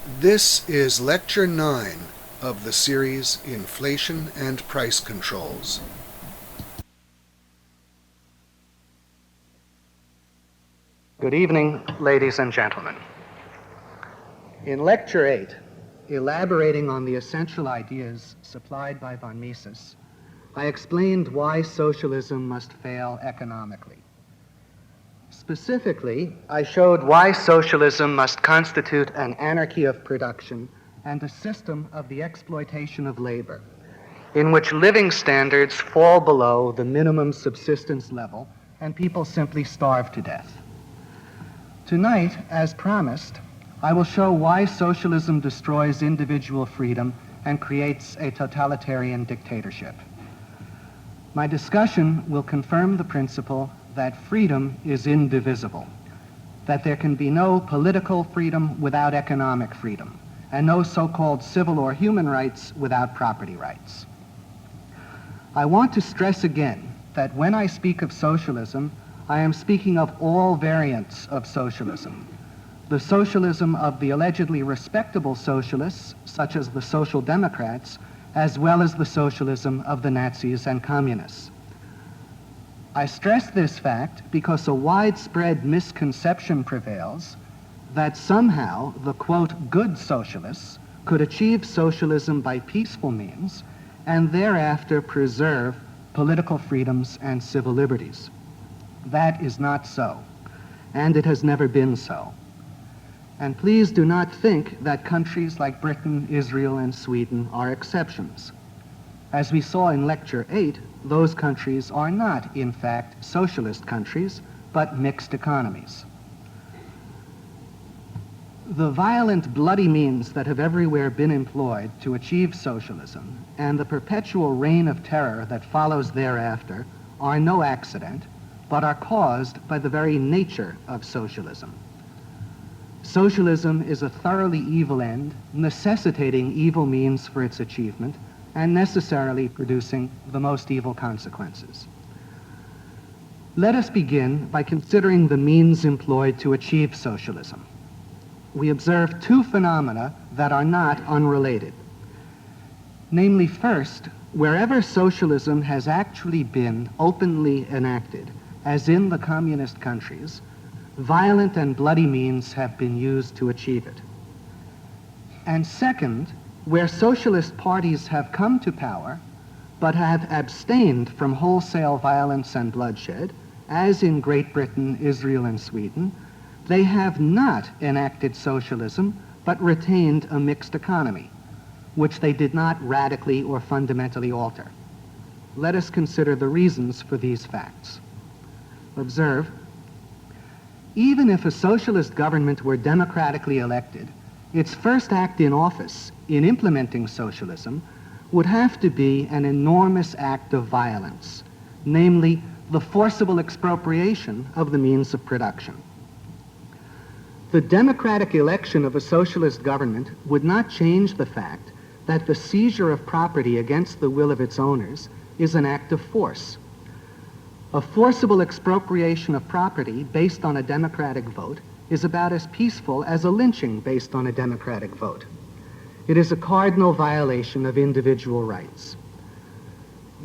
This is Lecture 9 of the series Inflation and Price Controls. Good evening, ladies and gentlemen. In Lecture 8, elaborating on the essential ideas supplied by von Mises, I explained why socialism must fail economically. Specifically, I showed why socialism must constitute an anarchy of production and a system of the exploitation of labor, in which living standards fall below the minimum subsistence level and people simply starve to death. Tonight, as promised, I will show why socialism destroys individual freedom and creates a totalitarian dictatorship. My discussion will confirm the principle that freedom is indivisible, that there can be no political freedom without economic freedom, and no so-called civil or human rights without property rights. I want to stress again that when I speak of socialism, I am speaking of all variants of socialism. The socialism of the allegedly respectable socialists, such as the Social Democrats, as well as the socialism of the Nazis and communists. I stress this fact because a widespread misconception prevails that somehow the, quote, good socialists could achieve socialism by peaceful means and thereafter preserve political freedoms and civil liberties. That is not so, and it has never been so. And please do not think that countries like Britain, Israel, and Sweden are exceptions. As we saw in Lecture 8, those countries are not, in fact, socialist countries, but mixed economies. The violent, bloody means that have everywhere been employed to achieve socialism and the perpetual reign of terror that follows thereafter are no accident, but are caused by the very nature of socialism. Socialism is a thoroughly evil end, necessitating evil means for its achievement, and necessarily producing the most evil consequences. Let us begin by considering the means employed to achieve socialism. We observe two phenomena that are not unrelated. Namely, first, wherever socialism has actually been openly enacted, as in the communist countries, violent and bloody means have been used to achieve it. And second, where socialist parties have come to power, but have abstained from wholesale violence and bloodshed, as in Great Britain, Israel, and Sweden, they have not enacted socialism, but retained a mixed economy, which they did not radically or fundamentally alter. Let us consider the reasons for these facts. Observe, even if a socialist government were democratically elected, its first act in office in implementing socialism would have to be an enormous act of violence, namely the forcible expropriation of the means of production. The democratic election of a socialist government would not change the fact that the seizure of property against the will of its owners is an act of force. A forcible expropriation of property based on a democratic vote is about as peaceful as a lynching based on a democratic vote. It is a cardinal violation of individual rights.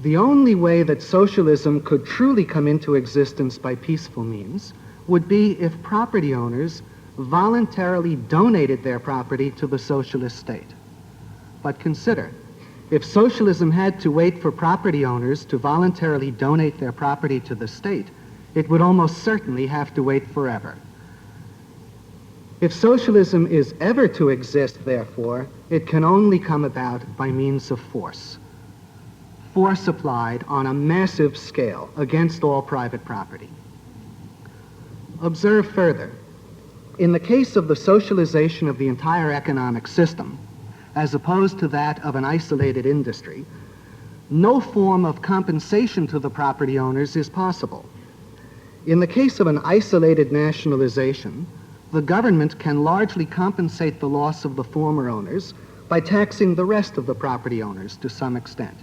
The only way that socialism could truly come into existence by peaceful means would be if property owners voluntarily donated their property to the socialist state. But consider, if socialism had to wait for property owners to voluntarily donate their property to the state, it would almost certainly have to wait forever. If socialism is ever to exist, therefore, it can only come about by means of force. Force applied on a massive scale against all private property. Observe further. In the case of the socialization of the entire economic system, as opposed to that of an isolated industry, no form of compensation to the property owners is possible. In the case of an isolated nationalization, the government can largely compensate the loss of the former owners by taxing the rest of the property owners to some extent.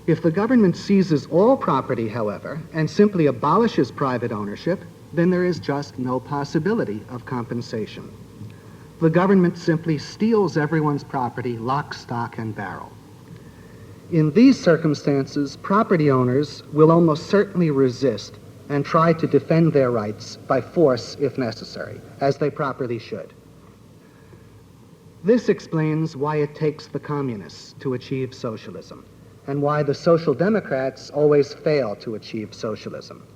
If the government seizes all property, however, and simply abolishes private ownership, then there is just no possibility of compensation. the government simply steals everyone's property lock, stock, and barrel. In these circumstances, property owners will almost certainly resist and try to defend their rights by force if necessary, as they properly should. This explains why it takes the communists to achieve socialism, and why the social democrats always fail to achieve socialism.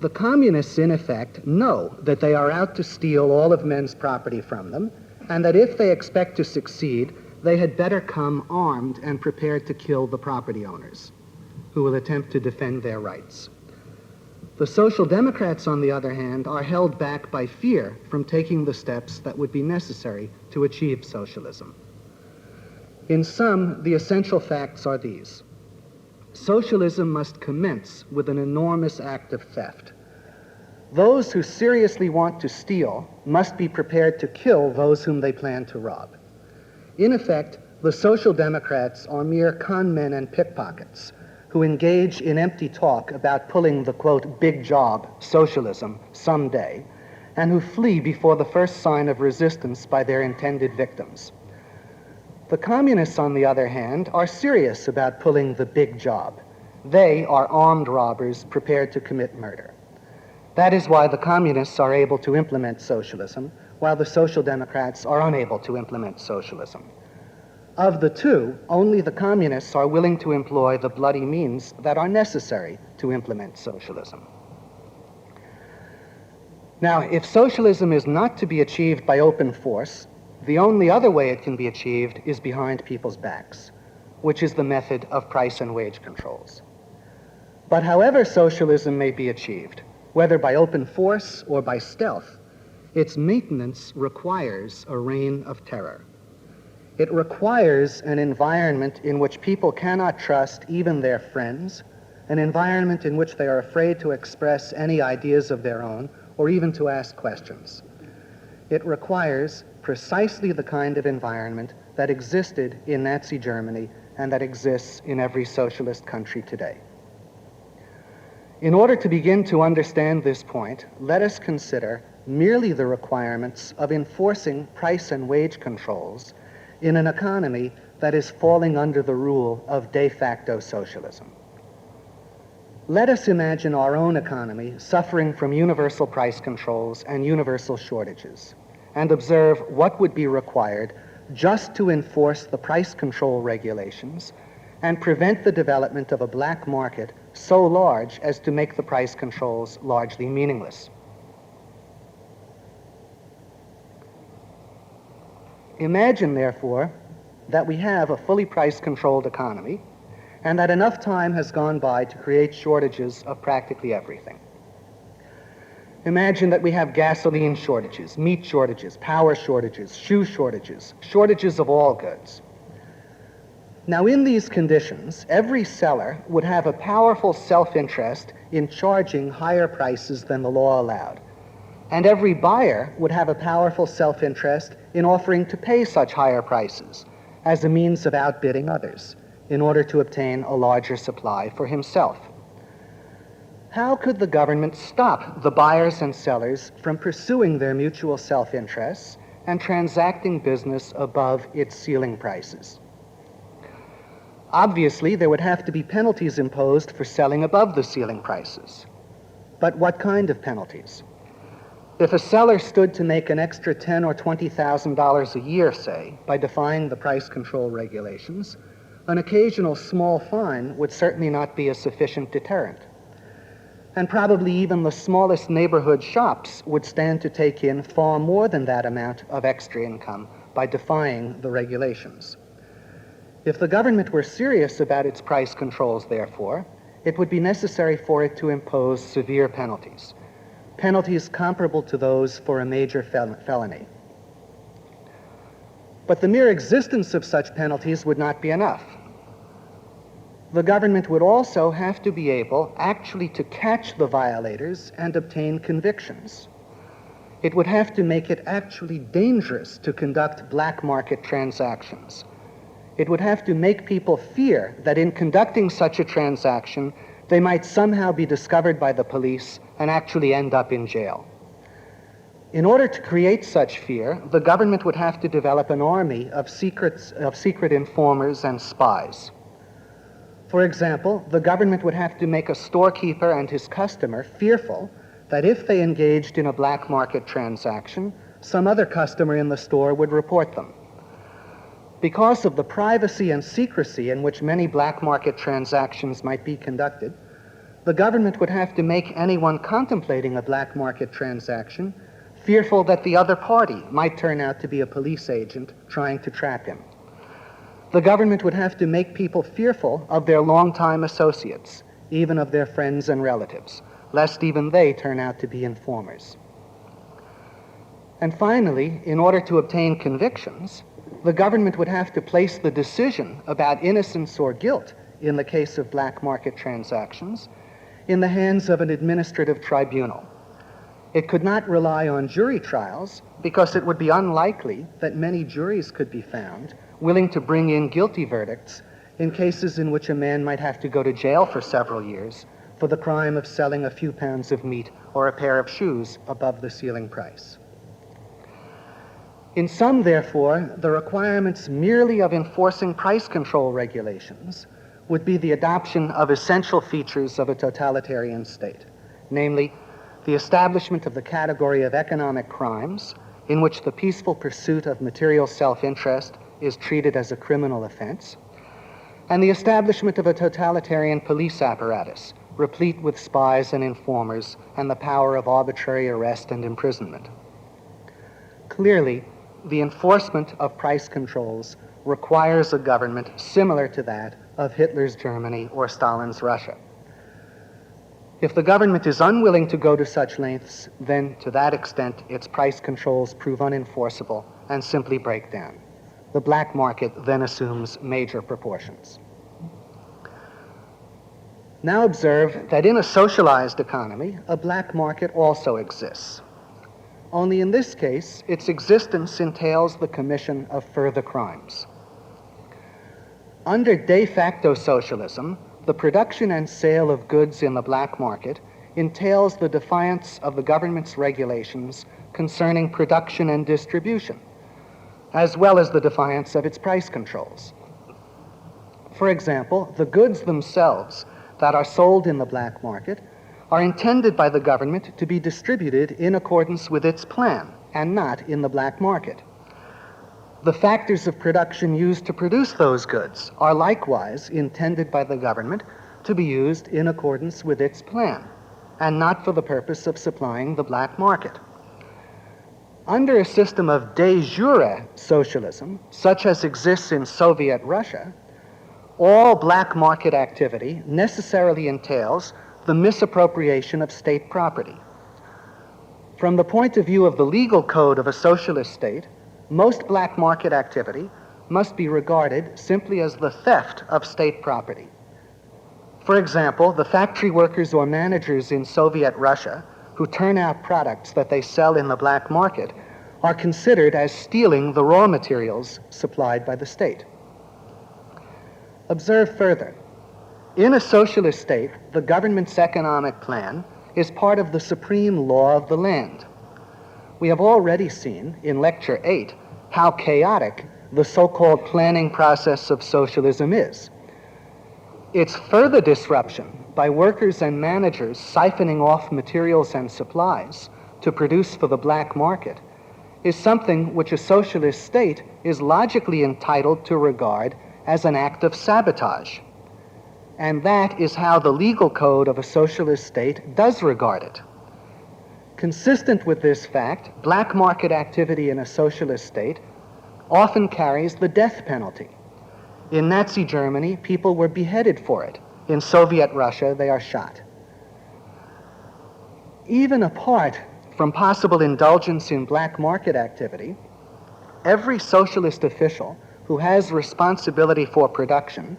The communists, in effect, know that they are out to steal all of men's property from them, and that if they expect to succeed, they had better come armed and prepared to kill the property owners, who will attempt to defend their rights. The Social Democrats, on the other hand, are held back by fear from taking the steps that would be necessary to achieve socialism. In sum, the essential facts are these. Socialism must commence with an enormous act of theft. Those who seriously want to steal must be prepared to kill those whom they plan to rob. In effect, the Social Democrats are mere con men and pickpockets who engage in empty talk about pulling the, quote, big job, socialism, someday, and who flee before the first sign of resistance by their intended victims. The communists, on the other hand, are serious about pulling the big job. They are armed robbers prepared to commit murder. That is why the communists are able to implement socialism, while the Social Democrats are unable to implement socialism. Of the two, only the communists are willing to employ the bloody means that are necessary to implement socialism. Now, if socialism is not to be achieved by open force, the only other way it can be achieved is behind people's backs, which is the method of price and wage controls. But however socialism may be achieved, whether by open force or by stealth, its maintenance requires a reign of terror. It requires an environment in which people cannot trust even their friends, an environment in which they are afraid to express any ideas of their own or even to ask questions. It requires precisely the kind of environment that existed in Nazi Germany and that exists in every socialist country today. In order to begin to understand this point, let us consider merely the requirements of enforcing price and wage controls in an economy that is falling under the rule of de facto socialism. Let us imagine our own economy suffering from universal price controls and universal shortages, and observe what would be required just to enforce the price control regulations and prevent the development of a black market so large as to make the price controls largely meaningless. Imagine, therefore, that we have a fully price-controlled economy and that enough time has gone by to create shortages of practically everything. Imagine that we have gasoline shortages, meat shortages, power shortages, shoe shortages, shortages of all goods. Now, in these conditions, every seller would have a powerful self-interest in charging higher prices than the law allowed. And every buyer would have a powerful self-interest in offering to pay such higher prices as a means of outbidding others in order to obtain a larger supply for himself. How could the government stop the buyers and sellers from pursuing their mutual self-interests and transacting business above its ceiling prices? Obviously, there would have to be penalties imposed for selling above the ceiling prices. But what kind of penalties? If a seller stood to make an extra $10,000 or $20,000 a year, say, by defying the price control regulations, an occasional small fine would certainly not be a sufficient deterrent. And probably even the smallest neighborhood shops would stand to take in far more than that amount of extra income by defying the regulations. If the government were serious about its price controls, therefore, it would be necessary for it to impose severe penalties. Penalties comparable to those for a major felony. But the mere existence of such penalties would not be enough. The government would also have to be able actually to catch the violators and obtain convictions. It would have to make it actually dangerous to conduct black market transactions. It would have to make people fear that in conducting such a transaction, they might somehow be discovered by the police and actually end up in jail. In order to create such fear, the government would have to develop an army of secret informers and spies. For example, the government would have to make a storekeeper and his customer fearful that if they engaged in a black market transaction, some other customer in the store would report them. Because of the privacy and secrecy in which many black market transactions might be conducted, the government would have to make anyone contemplating a black market transaction fearful that the other party might turn out to be a police agent trying to trap him. The government would have to make people fearful of their longtime associates, even of their friends and relatives, lest even they turn out to be informers. And finally, in order to obtain convictions, the government would have to place the decision about innocence or guilt in the case of black market transactions in the hands of an administrative tribunal. It could not rely on jury trials because it would be unlikely that many juries could be found willing to bring in guilty verdicts in cases in which a man might have to go to jail for several years for the crime of selling a few pounds of meat or a pair of shoes above the ceiling price. In sum, therefore, the requirements merely of enforcing price control regulations would be the adoption of essential features of a totalitarian state, namely, the establishment of the category of economic crimes in which the peaceful pursuit of material self-interest is treated as a criminal offense, and the establishment of a totalitarian police apparatus replete with spies and informers and the power of arbitrary arrest and imprisonment. Clearly, the enforcement of price controls requires a government similar to that of Hitler's Germany or Stalin's Russia. If the government is unwilling to go to such lengths, then to that extent its price controls prove unenforceable and simply break down. The black market then assumes major proportions. Now observe that in a socialized economy, a black market also exists. Only in this case, its existence entails the commission of further crimes. Under de facto socialism, the production and sale of goods in the black market entails the defiance of the government's regulations concerning production and distribution, as well as the defiance of its price controls. For example, the goods themselves that are sold in the black market are intended by the government to be distributed in accordance with its plan and not in the black market. The factors of production used to produce those goods are likewise intended by the government to be used in accordance with its plan, and not for the purpose of supplying the black market. Under a system of de jure socialism, such as exists in Soviet Russia, all black market activity necessarily entails the misappropriation of state property. From the point of view of the legal code of a socialist state, most black market activity must be regarded simply as the theft of state property. For example, the factory workers or managers in Soviet Russia who turn out products that they sell in the black market are considered as stealing the raw materials supplied by the state. Observe further. In a socialist state, the government's economic plan is part of the supreme law of the land. We have already seen in Lecture 8 how chaotic the so-called planning process of socialism is. Its further disruption by workers and managers siphoning off materials and supplies to produce for the black market is something which a socialist state is logically entitled to regard as an act of sabotage. And that is how the legal code of a socialist state does regard it. Consistent with this fact, black market activity in a socialist state often carries the death penalty. In Nazi Germany, people were beheaded for it. In Soviet Russia, they are shot. Even apart from possible indulgence in black market activity, every socialist official who has responsibility for production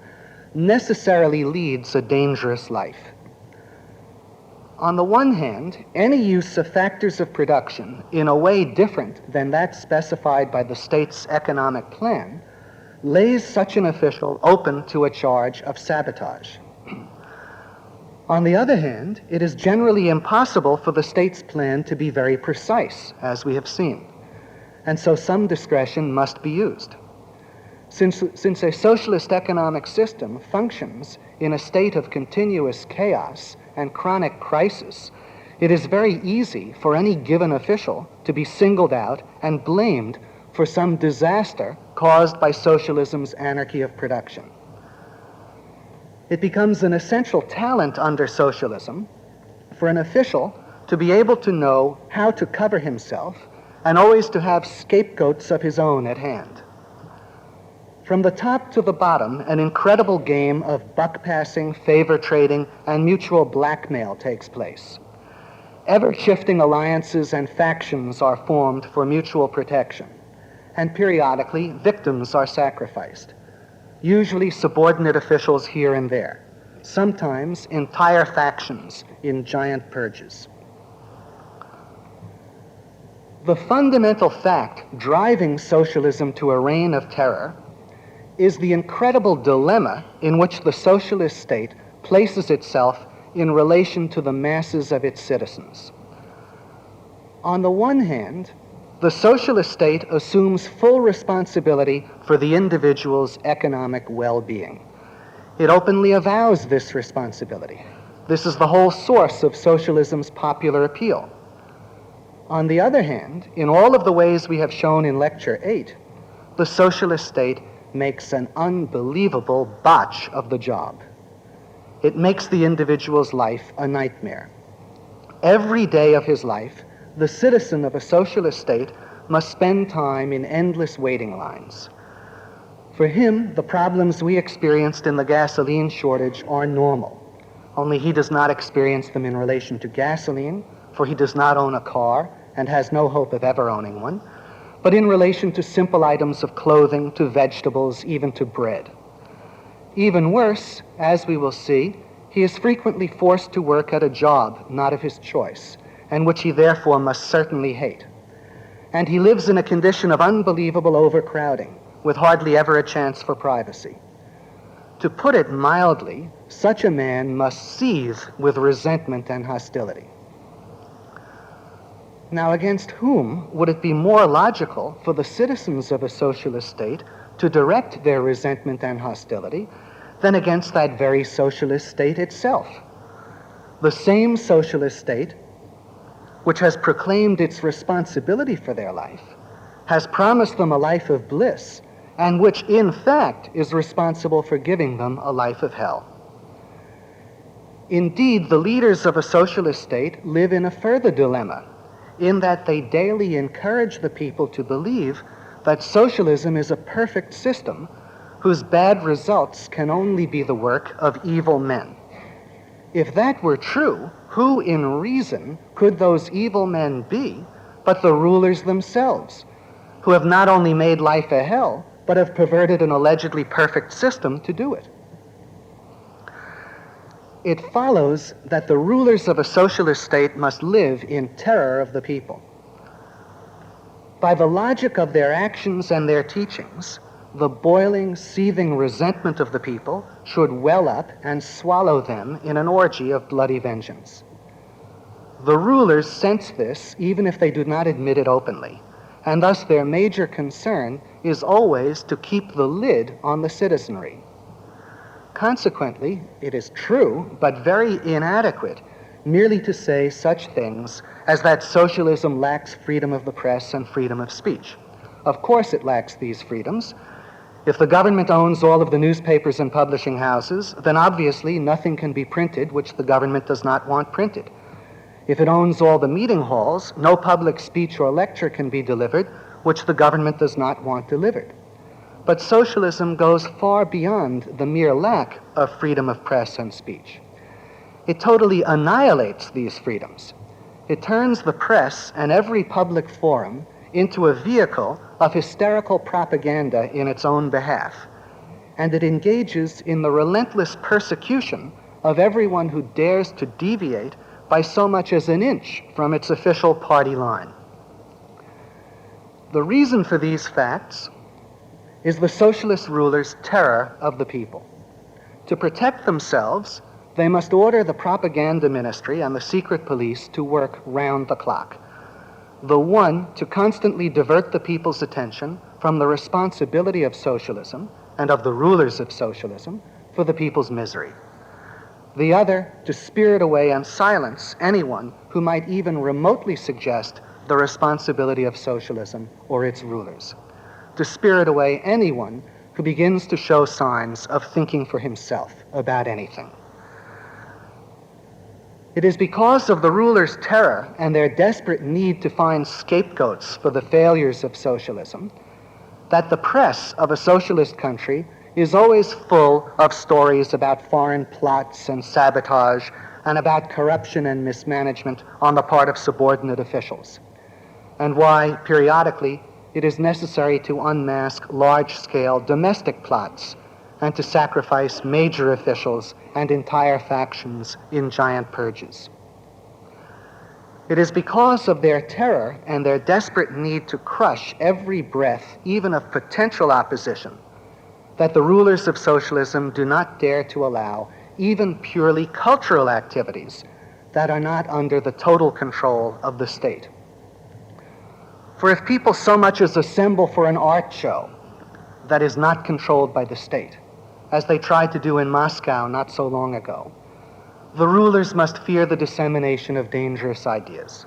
necessarily leads a dangerous life. On the one hand, any use of factors of production in a way different than that specified by the state's economic plan lays such an official open to a charge of sabotage. On the other hand, it is generally impossible for the state's plan to be very precise, as we have seen, and so some discretion must be used. Since a socialist economic system functions in a state of continuous chaos and chronic crisis, it is very easy for any given official to be singled out and blamed for some disaster caused by socialism's anarchy of production. It becomes an essential talent under socialism for an official to be able to know how to cover himself and always to have scapegoats of his own at hand. From the top to the bottom, an incredible game of buck passing, favor trading, and mutual blackmail takes place. Ever-shifting alliances and factions are formed for mutual protection, and periodically victims are sacrificed, usually subordinate officials here and there, sometimes entire factions in giant purges. The fundamental fact driving socialism to a reign of terror is the incredible dilemma in which the socialist state places itself in relation to the masses of its citizens. On the one hand, the socialist state assumes full responsibility for the individual's economic well-being. It openly avows this responsibility. This is the whole source of socialism's popular appeal. On the other hand, in all of the ways we have shown in Lecture 8, the socialist state makes an unbelievable botch of the job. It makes the individual's life a nightmare. Every day of his life, the citizen of a socialist state must spend time in endless waiting lines. For him, the problems we experienced in the gasoline shortage are normal, only he does not experience them in relation to gasoline, for he does not own a car and has no hope of ever owning one, but in relation to simple items of clothing, to vegetables, even to bread. Even worse, as we will see, he is frequently forced to work at a job not of his choice, and which he therefore must certainly hate. And he lives in a condition of unbelievable overcrowding, with hardly ever a chance for privacy. To put it mildly, such a man must seethe with resentment and hostility. Now, against whom would it be more logical for the citizens of a socialist state to direct their resentment and hostility than against that very socialist state itself? The same socialist state which has proclaimed its responsibility for their life, has promised them a life of bliss, and which in fact is responsible for giving them a life of hell. Indeed, the leaders of a socialist state live in a further dilemma, in that they daily encourage the people to believe that socialism is a perfect system whose bad results can only be the work of evil men. If that were true, who in reason could those evil men be but the rulers themselves, who have not only made life a hell, but have perverted an allegedly perfect system to do it? It follows that the rulers of a socialist state must live in terror of the people. By the logic of their actions and their teachings, the boiling, seething resentment of the people should well up and swallow them in an orgy of bloody vengeance. The rulers sense this even if they do not admit it openly, and thus their major concern is always to keep the lid on the citizenry. Consequently, it is true, but very inadequate, merely to say such things as that socialism lacks freedom of the press and freedom of speech. Of course it lacks these freedoms. If the government owns all of the newspapers and publishing houses, then obviously nothing can be printed which the government does not want printed. If it owns all the meeting halls, no public speech or lecture can be delivered which the government does not want delivered. But socialism goes far beyond the mere lack of freedom of press and speech. It totally annihilates these freedoms. It turns the press and every public forum into a vehicle of hysterical propaganda in its own behalf, and it engages in the relentless persecution of everyone who dares to deviate by so much as an inch from its official party line. The reason for these facts is the socialist rulers' terror of the people. To protect themselves, They must order the propaganda ministry and the secret police to work round the clock. The one, to constantly divert the people's attention from the responsibility of socialism and of the rulers of socialism for the people's misery. The other, to spirit away and silence anyone who might even remotely suggest the responsibility of socialism or its rulers. To spirit away anyone who begins to show signs of thinking for himself about anything. It is because of the rulers' terror and their desperate need to find scapegoats for the failures of socialism that the press of a socialist country is always full of stories about foreign plots and sabotage and about corruption and mismanagement on the part of subordinate officials, and why, periodically, it is necessary to unmask large-scale domestic plots and to sacrifice major officials and entire factions in giant purges. It is because of their terror and their desperate need to crush every breath, even of potential opposition, that the rulers of socialism do not dare to allow even purely cultural activities that are not under the total control of the state. For if people so much as assemble for an art show that is not controlled by the state, as they tried to do in Moscow not so long ago, the rulers must fear the dissemination of dangerous ideas.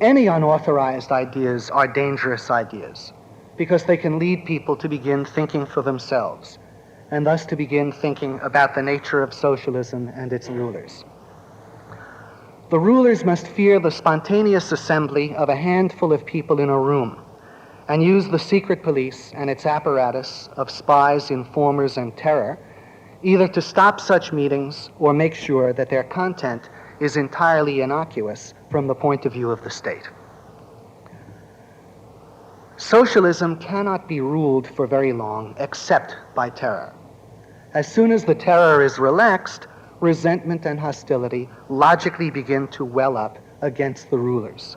Any unauthorized ideas are dangerous ideas because they can lead people to begin thinking for themselves and thus to begin thinking about the nature of socialism and its rulers. The rulers must fear the spontaneous assembly of a handful of people in a room and use the secret police and its apparatus of spies, informers, and terror either to stop such meetings or make sure that their content is entirely innocuous from the point of view of the state. Socialism cannot be ruled for very long except by terror. As soon as the terror is relaxed, resentment and hostility logically begin to well up against the rulers.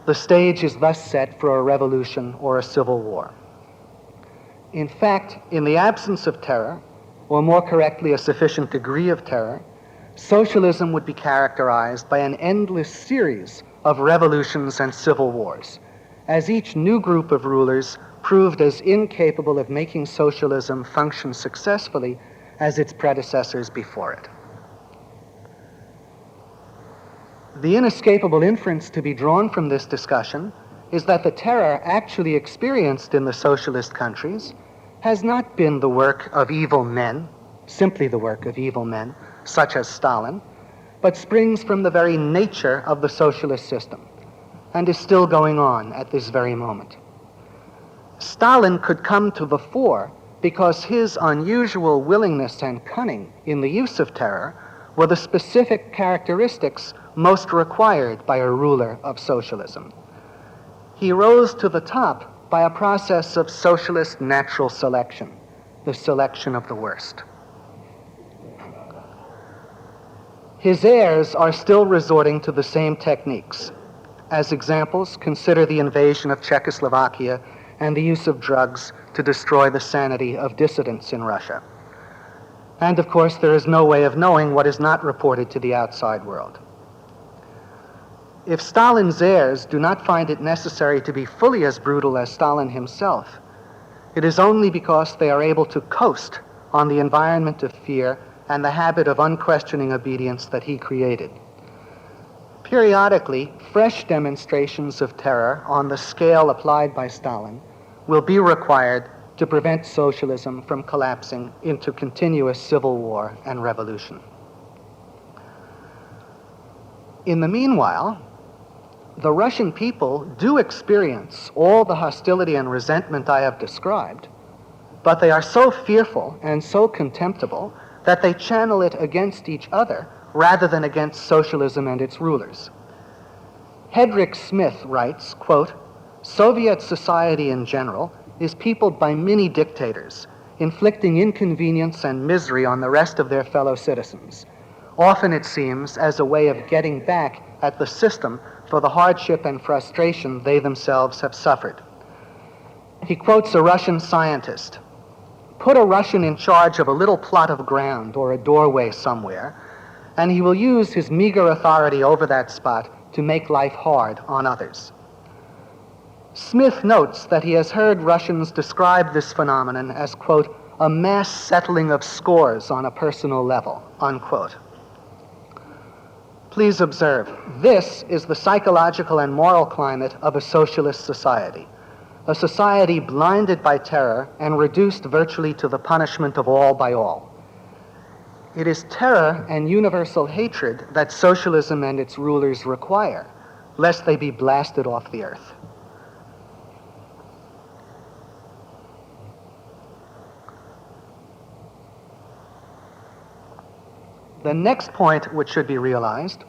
The stage is thus set for a revolution or a civil war. In fact, in the absence of terror, or more correctly, a sufficient degree of terror, socialism would be characterized by an endless series of revolutions and civil wars, as each new group of rulers proved as incapable of making socialism function successfully as its predecessors before it. The inescapable inference to be drawn from this discussion is that the terror actually experienced in the socialist countries has not been the work of evil men, simply the work of evil men, such as Stalin, but springs from the very nature of the socialist system, and is still going on at this very moment. Stalin could come to the fore because his unusual willingness and cunning in the use of terror were the specific characteristics most required by a ruler of socialism. He rose to the top by a process of socialist natural selection, the selection of the worst. His heirs are still resorting to the same techniques. As examples, consider the invasion of Czechoslovakia and the use of drugs to destroy the sanity of dissidents in Russia. And of course, there is no way of knowing what is not reported to the outside world. If Stalin's heirs do not find it necessary to be fully as brutal as Stalin himself, it is only because they are able to coast on the environment of fear and the habit of unquestioning obedience that he created. Periodically, fresh demonstrations of terror on the scale applied by Stalin will be required to prevent socialism from collapsing into continuous civil war and revolution. In the meanwhile, the Russian people do experience all the hostility and resentment I have described, but they are so fearful and so contemptible that they channel it against each other rather than against socialism and its rulers. Hedrick Smith writes, quote, "Soviet society in general is peopled by mini-dictators, inflicting inconvenience and misery on the rest of their fellow citizens. Often, it seems, as a way of getting back at the system for the hardship and frustration they themselves have suffered." He quotes a Russian scientist, put a Russian in charge of a little plot of ground or a doorway somewhere, and he will use his meager authority over that spot to make life hard on others. Smith notes that he has heard Russians describe this phenomenon as, quote, a mass settling of scores on a personal level, unquote. Please observe, this is the psychological and moral climate of a socialist society, a society blinded by terror and reduced virtually to the punishment of all by all. It is terror and universal hatred that socialism and its rulers require, lest they be blasted off the earth. The next point which should be realized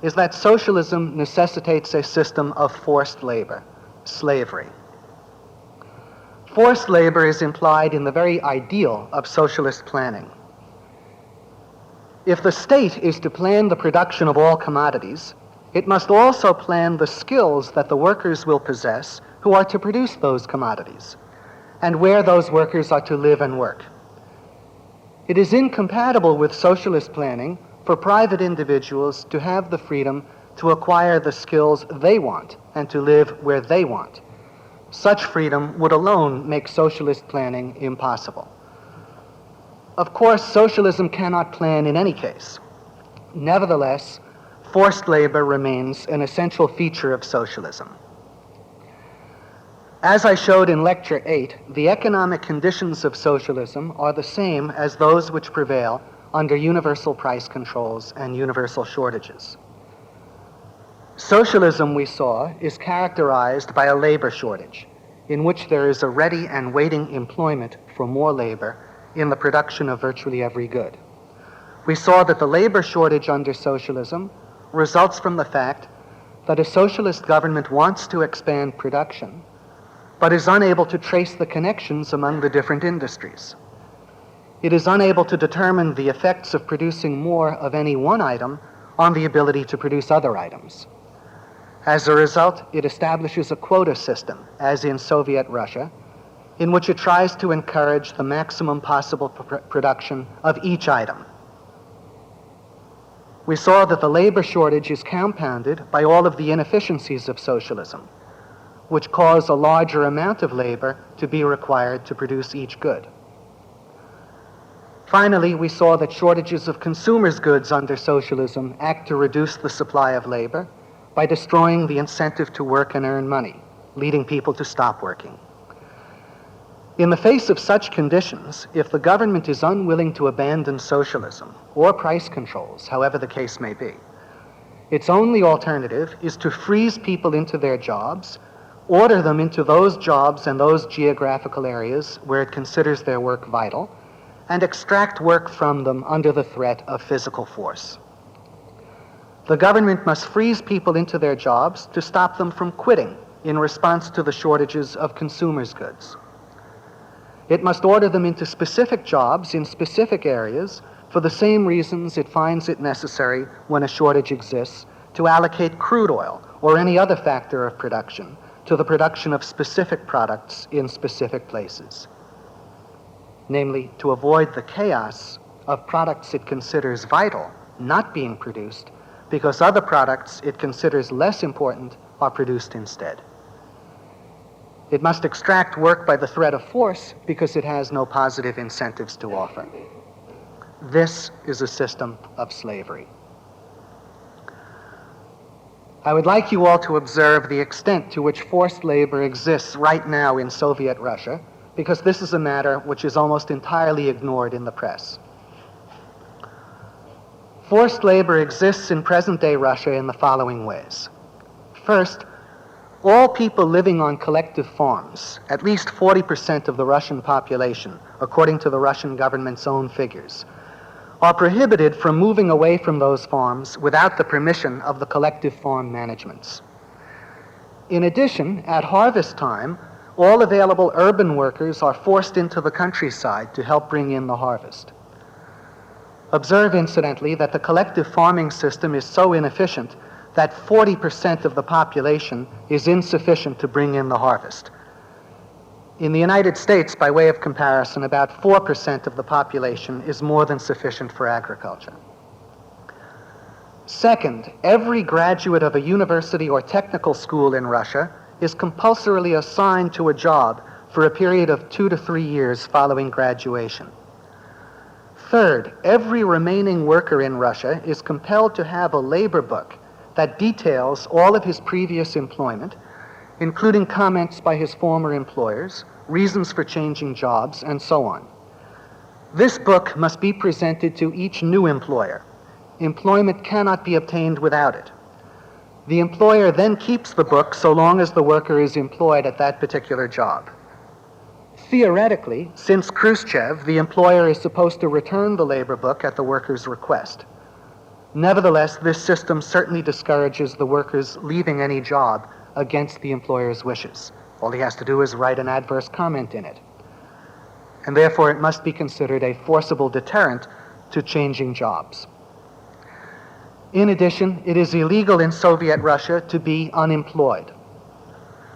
is that socialism necessitates a system of forced labor, slavery. Forced labor is implied in the very ideal of socialist planning. If the state is to plan the production of all commodities, it must also plan the skills that the workers will possess who are to produce those commodities, and where those workers are to live and work. It is incompatible with socialist planning for private individuals to have the freedom to acquire the skills they want and to live where they want. Such freedom would alone make socialist planning impossible. Of course, socialism cannot plan in any case. Nevertheless, forced labor remains an essential feature of socialism. As I showed in Lecture 8, the economic conditions of socialism are the same as those which prevail under universal price controls and universal shortages. Socialism, we saw, is characterized by a labor shortage, in which there is a ready and waiting employment for more labor in the production of virtually every good. We saw that the labor shortage under socialism results from the fact that a socialist government wants to expand production, but is unable to trace the connections among the different industries. It is unable to determine the effects of producing more of any one item on the ability to produce other items. As a result, it establishes a quota system, as in Soviet Russia, in which it tries to encourage the maximum possible production of each item. We saw that the labor shortage is compounded by all of the inefficiencies of socialism, which cause a larger amount of labor to be required to produce each good. Finally, we saw that shortages of consumers' goods under socialism act to reduce the supply of labor by destroying the incentive to work and earn money, leading people to stop working. In the face of such conditions, if the government is unwilling to abandon socialism or price controls, however the case may be, its only alternative is to freeze people into their jobs, order them into those jobs and those geographical areas where it considers their work vital, and extract work from them under the threat of physical force. The government must freeze people into their jobs to stop them from quitting in response to the shortages of consumers' goods. It must order them into specific jobs in specific areas for the same reasons it finds it necessary when a shortage exists to allocate crude oil or any other factor of production to the production of specific products in specific places. Namely, to avoid the chaos of products it considers vital not being produced because other products it considers less important are produced instead. It must extract work by the threat of force because it has no positive incentives to offer. This is a system of slavery. I would like you all to observe the extent to which forced labor exists right now in Soviet Russia, because this is a matter which is almost entirely ignored in the press. Forced labor exists in present-day Russia in the following ways. First, all people living on collective farms, at least 40% of the Russian population, according to the Russian government's own figures, are prohibited from moving away from those farms without the permission of the collective farm managements. In addition, at harvest time, all available urban workers are forced into the countryside to help bring in the harvest. Observe, incidentally, that the collective farming system is so inefficient that 40% of the population is insufficient to bring in the harvest. In the United States, by way of comparison, about 4% of the population is more than sufficient for agriculture. Second, every graduate of a university or technical school in Russia is compulsorily assigned to a job for a period of 2 to 3 years following graduation. Third, every remaining worker in Russia is compelled to have a labor book that details all of his previous employment, including comments by his former employers, reasons for changing jobs, and so on. This book must be presented to each new employer. Employment cannot be obtained without it. The employer then keeps the book so long as the worker is employed at that particular job. Theoretically, since Khrushchev, the employer is supposed to return the labor book at the worker's request. Nevertheless, this system certainly discourages the workers leaving any job against the employer's wishes. All he has to do is write an adverse comment in it. And therefore, it must be considered a forcible deterrent to changing jobs. In addition, it is illegal in Soviet Russia to be unemployed.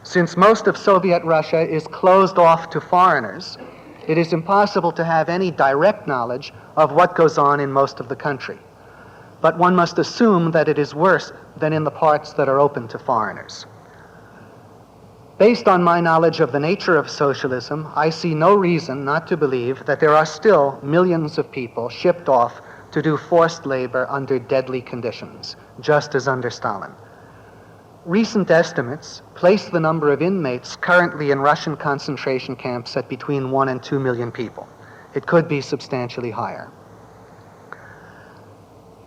Since most of Soviet Russia is closed off to foreigners, it is impossible to have any direct knowledge of what goes on in most of the country. But one must assume that it is worse than in the parts that are open to foreigners. Based on my knowledge of the nature of socialism, I see no reason not to believe that there are still millions of people shipped off to do forced labor under deadly conditions, just as under Stalin. Recent estimates place the number of inmates currently in Russian concentration camps at between 1 and 2 million people. It could be substantially higher.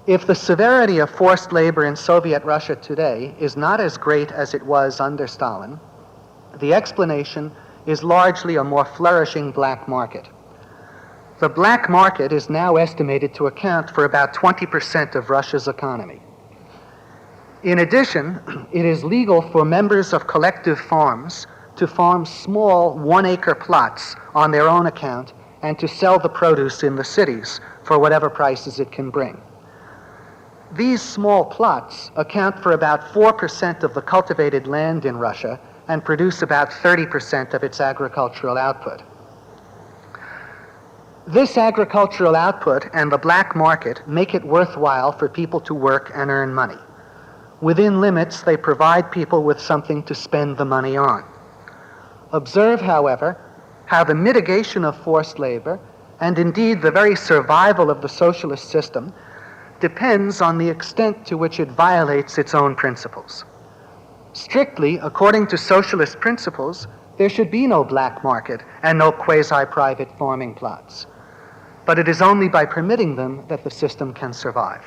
If the severity of forced labor in Soviet Russia today is not as great as it was under Stalin, the explanation is largely a more flourishing black market. The black market is now estimated to account for about 20% of Russia's economy. In addition, it is legal for members of collective farms to farm small 1-acre plots on their own account and to sell the produce in the cities for whatever prices it can bring. These small plots account for about 4% of the cultivated land in Russia and produce about 30% of its agricultural output. This agricultural output and the black market make it worthwhile for people to work and earn money. Within limits, they provide people with something to spend the money on. Observe, however, how the mitigation of forced labor, and indeed the very survival of the socialist system, depends on the extent to which it violates its own principles. Strictly, according to socialist principles, there should be no black market and no quasi-private farming plots. But it is only by permitting them that the system can survive.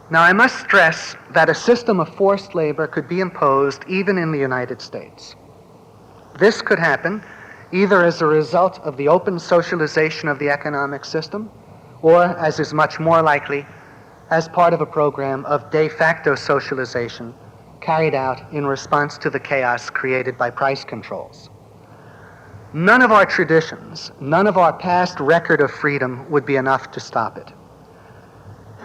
Now, I must stress that a system of forced labor could be imposed even in the United States. This could happen either as a result of the open socialization of the economic system, or, as is much more likely, as part of a program of de facto socialization carried out in response to the chaos created by price controls. None of our traditions, none of our past record of freedom would be enough to stop it.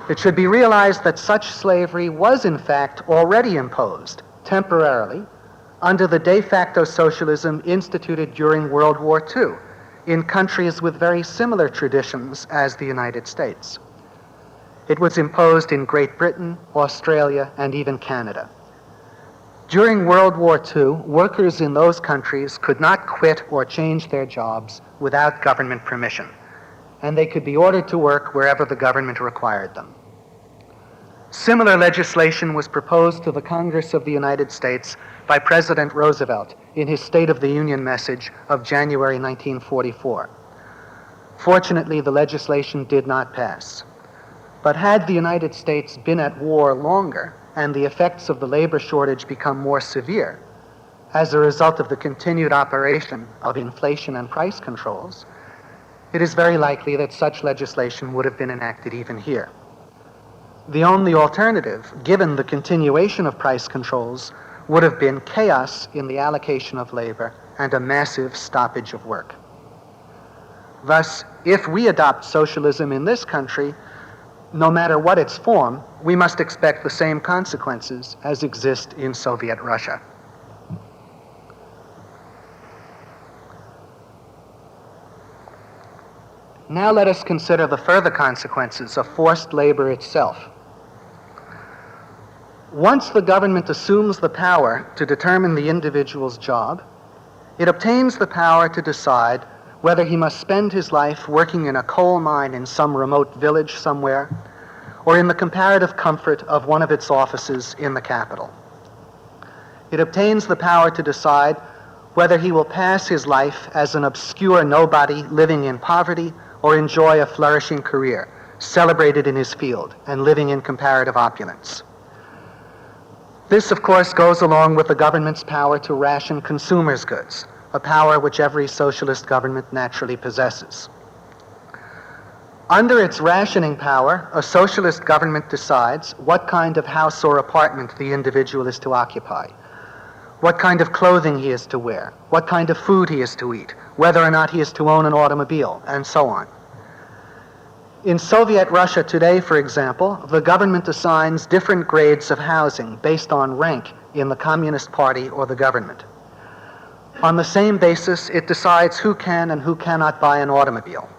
It should be realized that such slavery was in fact already imposed, temporarily, under the de facto socialism instituted during World War II in countries with very similar traditions as the United States. It was imposed in Great Britain, Australia, and even Canada. During World War II, workers in those countries could not quit or change their jobs without government permission, and they could be ordered to work wherever the government required them. Similar legislation was proposed to the Congress of the United States by President Roosevelt in his State of the Union message of January 1944. Fortunately, the legislation did not pass. But had the United States been at war longer and the effects of the labor shortage become more severe as a result of the continued operation of inflation and price controls, it is very likely that such legislation would have been enacted even here. The only alternative, given the continuation of price controls, would have been chaos in the allocation of labor and a massive stoppage of work. Thus, if we adopt socialism in this country, no matter what its form, we must expect the same consequences as exist in Soviet Russia. Now let us consider the further consequences of forced labor itself. Once the government assumes the power to determine the individual's job, it obtains the power to decide whether he must spend his life working in a coal mine in some remote village somewhere, or in the comparative comfort of one of its offices in the capital. It obtains the power to decide whether he will pass his life as an obscure nobody living in poverty or enjoy a flourishing career, celebrated in his field and living in comparative opulence. This, of course, goes along with the government's power to ration consumers' goods, a power which every socialist government naturally possesses. Under its rationing power, a socialist government decides what kind of house or apartment the individual is to occupy, what kind of clothing he is to wear, what kind of food he is to eat, whether or not he is to own an automobile, and so on. In Soviet Russia today, for example, the government assigns different grades of housing based on rank in the Communist Party or the government. On the same basis, it decides who can and who cannot buy an automobile.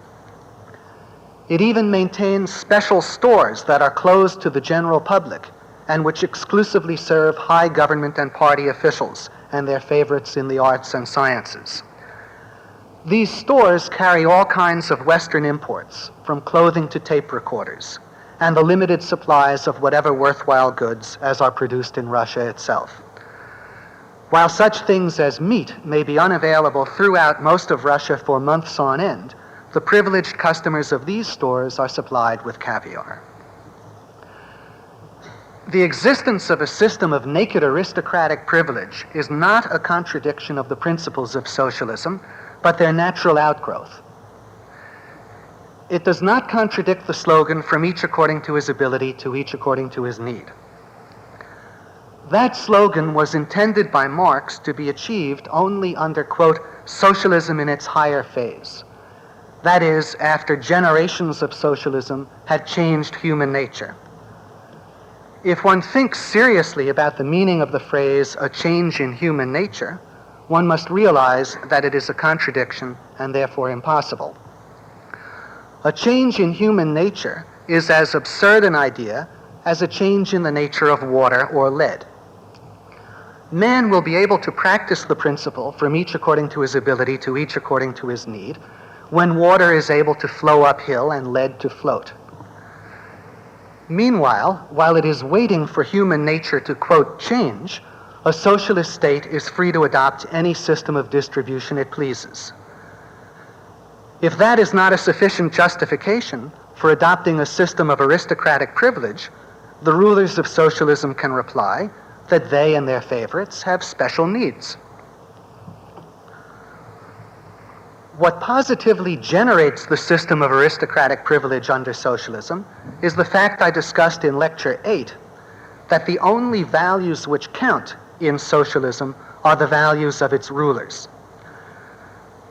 It even maintains special stores that are closed to the general public and which exclusively serve high government and party officials and their favorites in the arts and sciences. These stores carry all kinds of Western imports, from clothing to tape recorders, and the limited supplies of whatever worthwhile goods as are produced in Russia itself. While such things as meat may be unavailable throughout most of Russia for months on end, the privileged customers of these stores are supplied with caviar. The existence of a system of naked aristocratic privilege is not a contradiction of the principles of socialism, but their natural outgrowth. It does not contradict the slogan, "From each according to his ability, to each according to his need." That slogan was intended by Marx to be achieved only under, quote, socialism in its higher phase. That is, after generations of socialism had changed human nature. If one thinks seriously about the meaning of the phrase, a change in human nature, one must realize that it is a contradiction and therefore impossible. A change in human nature is as absurd an idea as a change in the nature of water or lead. Man will be able to practice the principle, from each according to his ability, to each according to his need, when water is able to flow uphill and lead to float. Meanwhile, while it is waiting for human nature to, quote, change, a socialist state is free to adopt any system of distribution it pleases. If that is not a sufficient justification for adopting a system of aristocratic privilege, the rulers of socialism can reply that they and their favorites have special needs. What positively generates the system of aristocratic privilege under socialism is the fact I discussed in Lecture 8, that the only values which count in socialism are the values of its rulers.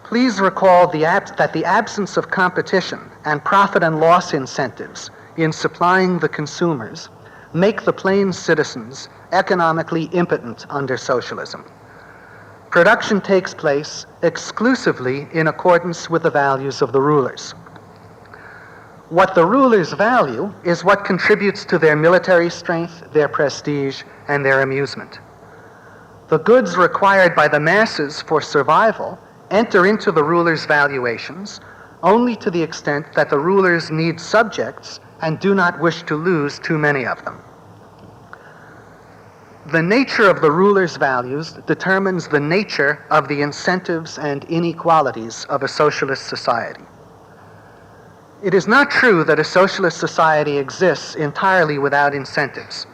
Please recall that the absence of competition and profit and loss incentives in supplying the consumers make the plain citizens economically impotent under socialism. Production takes place exclusively in accordance with the values of the rulers. What the rulers value is what contributes to their military strength, their prestige, and their amusement. The goods required by the masses for survival enter into the rulers' valuations only to the extent that the rulers need subjects and do not wish to lose too many of them. The nature of the ruler's values determines the nature of the incentives and inequalities of a socialist society. It is not true that a socialist society exists entirely without incentives.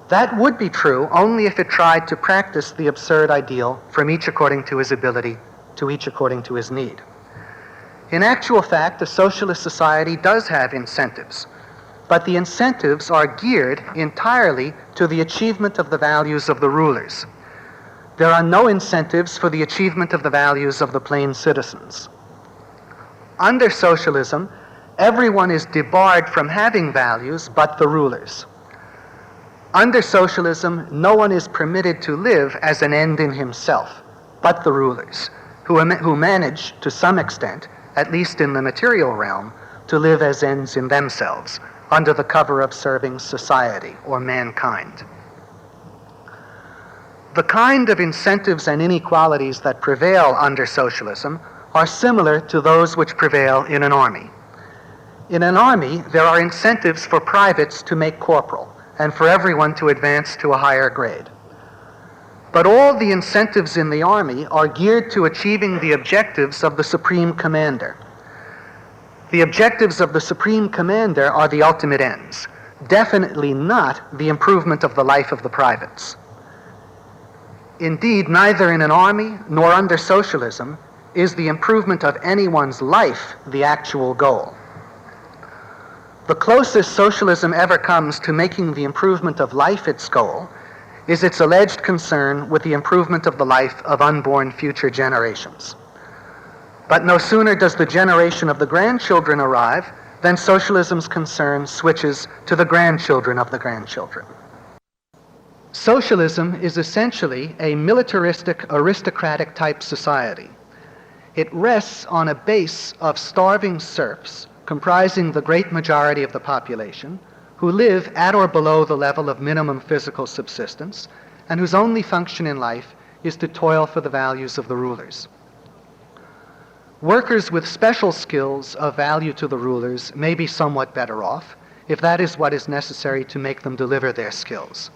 That would be true only if it tried to practice the absurd ideal, from each according to his ability, to each according to his need. In actual fact, a socialist society does have incentives, but the incentives are geared entirely to the achievement of the values of the rulers. There are no incentives for the achievement of the values of the plain citizens. Under socialism, everyone is debarred from having values but the rulers. Under socialism, no one is permitted to live as an end in himself but the rulers, who manage, to some extent, at least in the material realm, to live as ends in themselves, under the cover of serving society or mankind. The kind of incentives and inequalities that prevail under socialism are similar to those which prevail in an army. In an army, there are incentives for privates to make corporal and for everyone to advance to a higher grade. But all the incentives in the army are geared to achieving the objectives of the supreme commander. The objectives of the supreme commander are the ultimate ends, definitely not the improvement of the life of the privates. Indeed, neither in an army nor under socialism is the improvement of anyone's life the actual goal. The closest socialism ever comes to making the improvement of life its goal is its alleged concern with the improvement of the life of unborn future generations. But no sooner does the generation of the grandchildren arrive than socialism's concern switches to the grandchildren of the grandchildren. Socialism is essentially a militaristic, aristocratic type society. It rests on a base of starving serfs comprising the great majority of the population, who live at or below the level of minimum physical subsistence, and whose only function in life is to toil for the values of the rulers. Workers with special skills of value to the rulers may be somewhat better off, if that is what is necessary to make them deliver their skills.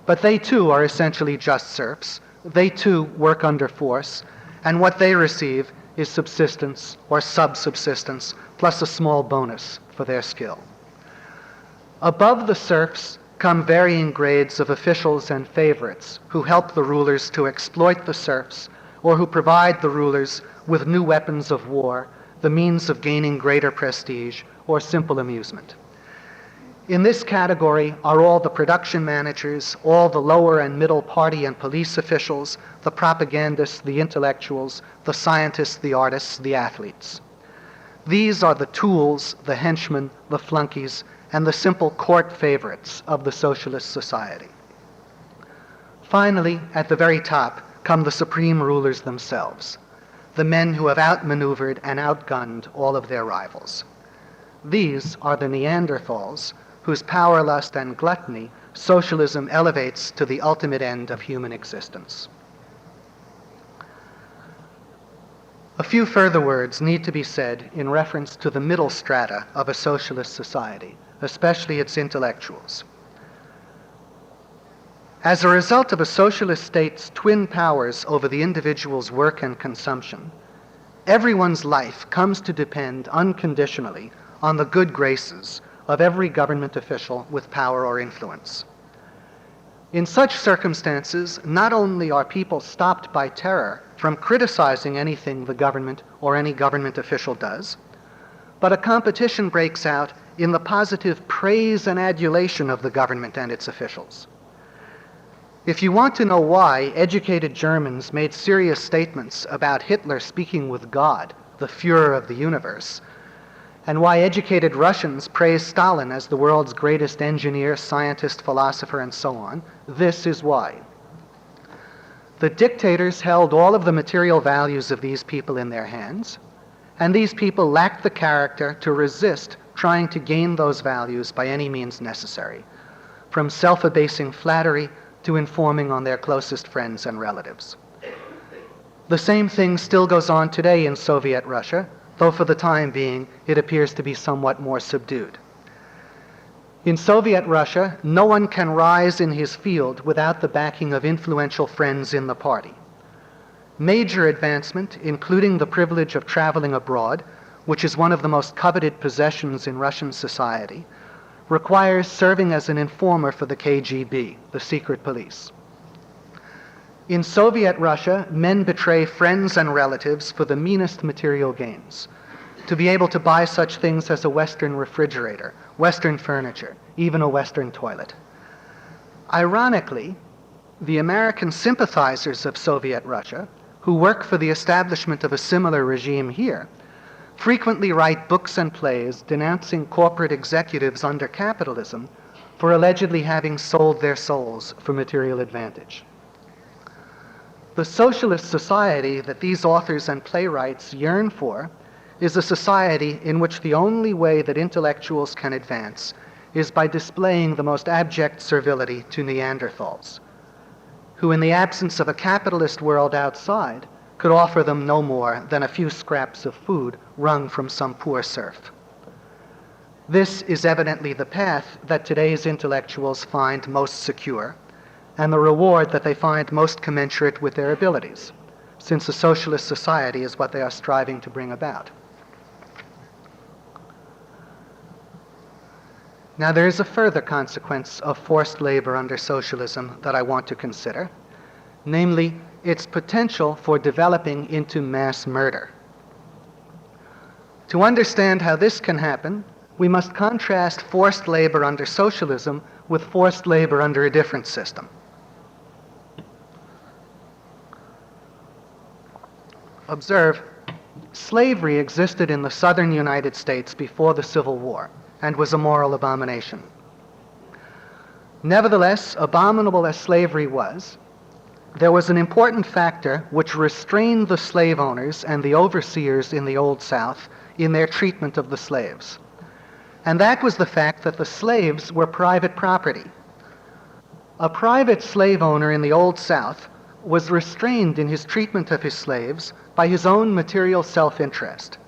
But they too are essentially just serfs. They too work under force, and what they receive is subsistence or subsubsistence, plus a small bonus for their skill. Above the serfs come varying grades of officials and favorites who help the rulers to exploit the serfs, or who provide the rulers with new weapons of war, the means of gaining greater prestige, or simple amusement. In this category are all the production managers, all the lower and middle party and police officials, the propagandists, the intellectuals, the scientists, the artists, the athletes. These are the tools, the henchmen, the flunkies, and the simple court favorites of the socialist society. Finally, at the very top come the supreme rulers themselves, the men who have outmaneuvered and outgunned all of their rivals. These are the Neanderthals, whose power, lust, and gluttony socialism elevates to the ultimate end of human existence. A few further words need to be said in reference to the middle strata of a socialist society, especially its intellectuals. As a result of a socialist state's twin powers over the individual's work and consumption, everyone's life comes to depend unconditionally on the good graces of every government official with power or influence. In such circumstances, not only are people stopped by terror from criticizing anything the government or any government official does, but a competition breaks out in the positive praise and adulation of the government and its officials. If you want to know why educated Germans made serious statements about Hitler speaking with God, the Führer of the universe, and why educated Russians praise Stalin as the world's greatest engineer, scientist, philosopher, and so on, this is why. The dictators held all of the material values of these people in their hands, and these people lacked the character to resist trying to gain those values by any means necessary, from self-abasing flattery to informing on their closest friends and relatives. The same thing still goes on today in Soviet Russia, though for the time being it appears to be somewhat more subdued. In Soviet Russia, no one can rise in his field without the backing of influential friends in the party. Major advancement, including the privilege of traveling abroad, which is one of the most coveted possessions in Russian society, requires serving as an informer for the KGB, the secret police. In Soviet Russia, men betray friends and relatives for the meanest material gains, to be able to buy such things as a Western refrigerator, Western furniture, even a Western toilet. Ironically, the American sympathizers of Soviet Russia, who work for the establishment of a similar regime here, frequently write books and plays denouncing corporate executives under capitalism for allegedly having sold their souls for material advantage. The socialist society that these authors and playwrights yearn for is a society in which the only way that intellectuals can advance is by displaying the most abject servility to Neanderthals, who in the absence of a capitalist world outside could offer them no more than a few scraps of food wrung from some poor serf. This is evidently the path that today's intellectuals find most secure, and the reward that they find most commensurate with their abilities, since a socialist society is what they are striving to bring about. Now, there is a further consequence of forced labor under socialism that I want to consider, namely its potential for developing into mass murder. To understand how this can happen, we must contrast forced labor under socialism with forced labor under a different system. Observe, slavery existed in the southern United States before the Civil War and was a moral abomination. Nevertheless, abominable as slavery was, there was an important factor which restrained the slave owners and the overseers in the Old South in their treatment of the slaves. And that was the fact that the slaves were private property. A private slave owner in the Old South was restrained in his treatment of his slaves by his own material self-interest.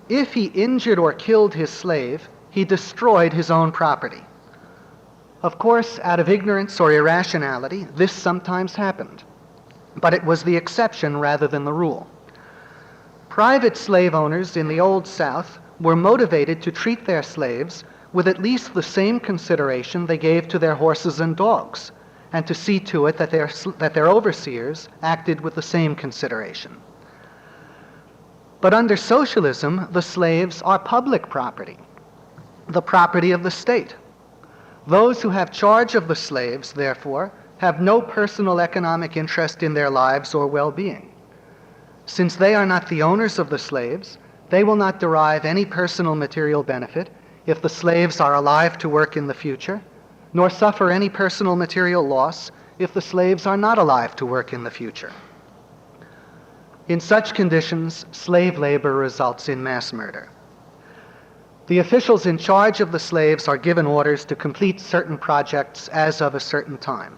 If he injured or killed his slave, he destroyed his own property. Of course, out of ignorance or irrationality, this sometimes happened, but it was the exception rather than the rule. Private slave owners in the Old South were motivated to treat their slaves with at least the same consideration they gave to their horses and dogs, and to see to it that their overseers acted with the same consideration. But under socialism, the slaves are public property, the property of the state. Those who have charge of the slaves, therefore, have no personal economic interest in their lives or well-being. Since they are not the owners of the slaves, they will not derive any personal material benefit if the slaves are alive to work in the future, nor suffer any personal material loss if the slaves are not alive to work in the future. In such conditions, slave labor results in mass murder. The officials in charge of the slaves are given orders to complete certain projects as of a certain time.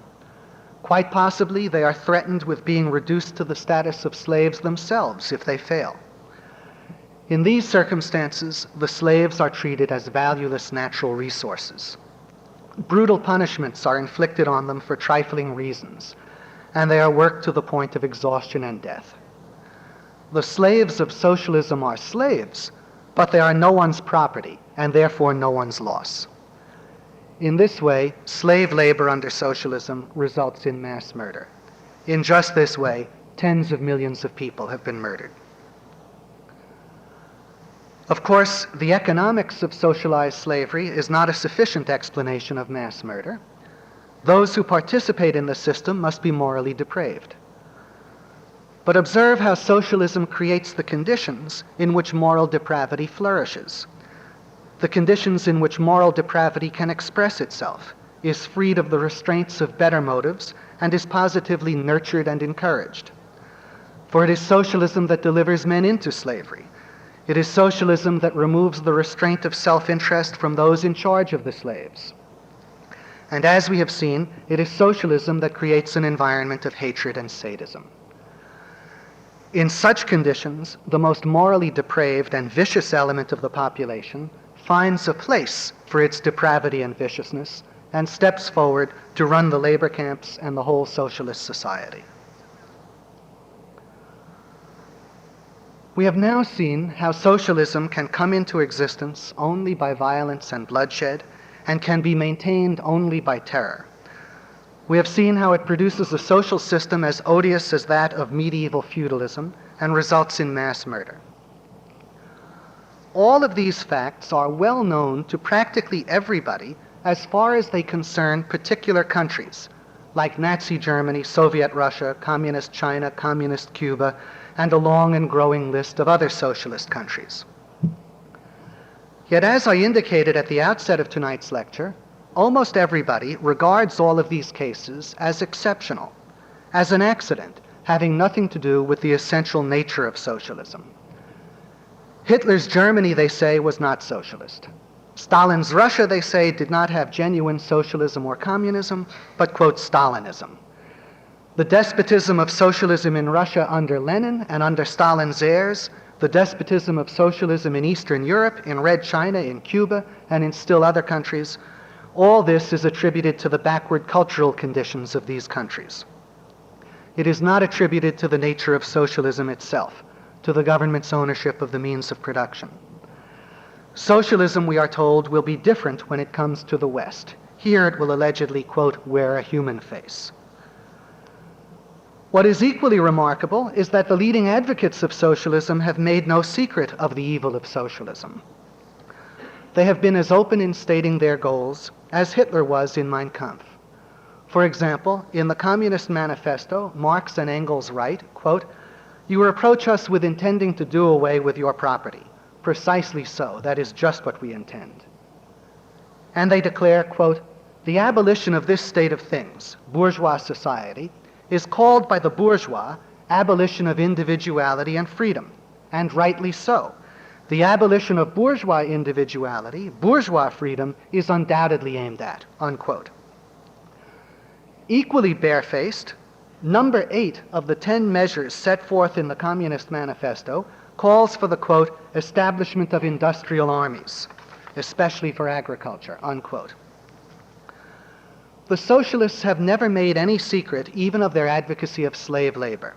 Quite possibly, they are threatened with being reduced to the status of slaves themselves if they fail. In these circumstances, the slaves are treated as valueless natural resources. Brutal punishments are inflicted on them for trifling reasons, and they are worked to the point of exhaustion and death. The slaves of socialism are slaves, but they are no one's property, and therefore no one's loss. In this way, slave labor under socialism results in mass murder. In just this way, tens of millions of people have been murdered. Of course, the economics of socialized slavery is not a sufficient explanation of mass murder. Those who participate in the system must be morally depraved. But observe how socialism creates the conditions in which moral depravity flourishes. The conditions in which moral depravity can express itself, is freed of the restraints of better motives, and is positively nurtured and encouraged. For it is socialism that delivers men into slavery. It is socialism that removes the restraint of self-interest from those in charge of the slaves. And as we have seen, it is socialism that creates an environment of hatred and sadism. In such conditions, the most morally depraved and vicious element of the population finds a place for its depravity and viciousness and steps forward to run the labor camps and the whole socialist society. We have now seen how socialism can come into existence only by violence and bloodshed and can be maintained only by terror. We have seen how it produces a social system as odious as that of medieval feudalism and results in mass murder. All of these facts are well known to practically everybody as far as they concern particular countries, like Nazi Germany, Soviet Russia, Communist China, Communist Cuba, and a long and growing list of other socialist countries. Yet as I indicated at the outset of tonight's lecture, almost everybody regards all of these cases as exceptional, as an accident having nothing to do with the essential nature of socialism. Hitler's Germany, they say, was not socialist. Stalin's Russia, they say, did not have genuine socialism or communism, but, quote, Stalinism. The despotism of socialism in Russia under Lenin and under Stalin's heirs, the despotism of socialism in Eastern Europe, in Red China, in Cuba, and in still other countries, all this is attributed to the backward cultural conditions of these countries. It is not attributed to the nature of socialism itself, to the government's ownership of the means of production. Socialism, we are told, will be different when it comes to the West. Here it will allegedly, quote, wear a human face. What is equally remarkable is that the leading advocates of socialism have made no secret of the evil of socialism. They have been as open in stating their goals as Hitler was in Mein Kampf. For example, in the Communist Manifesto, Marx and Engels write, quote, "You reproach us with intending to do away with your property. Precisely so, that is just what we intend." And they declare, quote, "The abolition of this state of things, bourgeois society, is called by the bourgeois abolition of individuality and freedom, and rightly so. The abolition of bourgeois individuality, bourgeois freedom, is undoubtedly aimed at," unquote. Equally barefaced, number 8 of the 10 measures set forth in the Communist Manifesto calls for the, quote, "establishment of industrial armies, especially for agriculture," unquote. The socialists have never made any secret even of their advocacy of slave labor.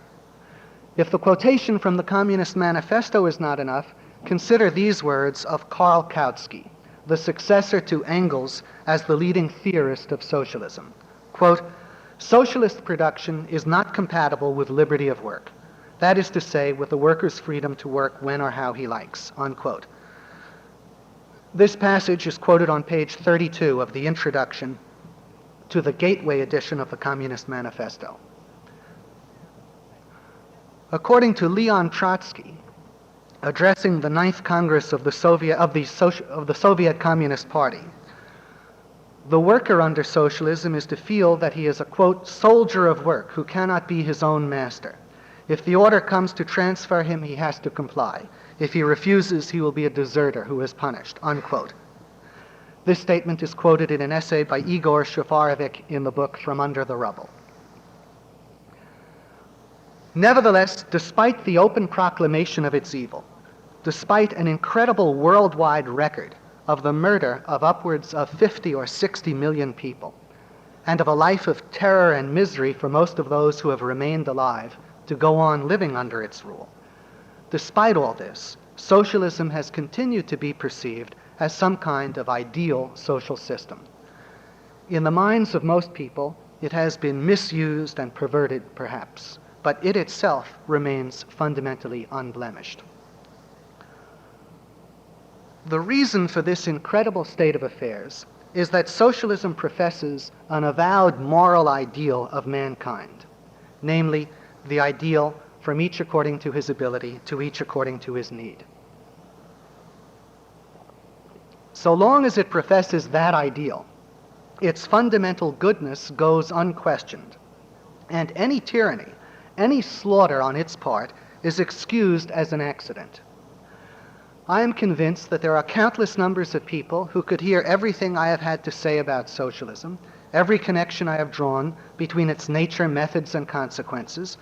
If the quotation from the Communist Manifesto is not enough, consider these words of Karl Kautsky, the successor to Engels as the leading theorist of socialism. Quote, "Socialist production is not compatible with liberty of work. That is to say, with the worker's freedom to work when or how he likes," unquote. This passage is quoted on page 32 of the introduction to the Gateway edition of the Communist Manifesto. According to Leon Trotsky, addressing the 9th Congress of the Soviet Communist Party, the worker under socialism is to feel that he is a, quote, "soldier of work who cannot be his own master. If the order comes to transfer him, he has to comply. If he refuses, he will be a deserter who is punished," unquote. This statement is quoted in an essay by Igor Shafarevich in the book From Under the Rubble. Nevertheless, despite the open proclamation of its evil, despite an incredible worldwide record of the murder of upwards of 50 or 60 million people, and of a life of terror and misery for most of those who have remained alive to go on living under its rule, despite all this, socialism has continued to be perceived as some kind of ideal social system. In the minds of most people, it has been misused and perverted, perhaps, but it itself remains fundamentally unblemished. The reason for this incredible state of affairs is that socialism professes an avowed moral ideal of mankind, namely, the ideal from each according to his ability, to each according to his need. So long as it professes that ideal, its fundamental goodness goes unquestioned, and any tyranny, any slaughter on its part is excused as an accident. I am convinced that there are countless numbers of people who could hear everything I have had to say about socialism, every connection I have drawn between its nature, methods, and consequences,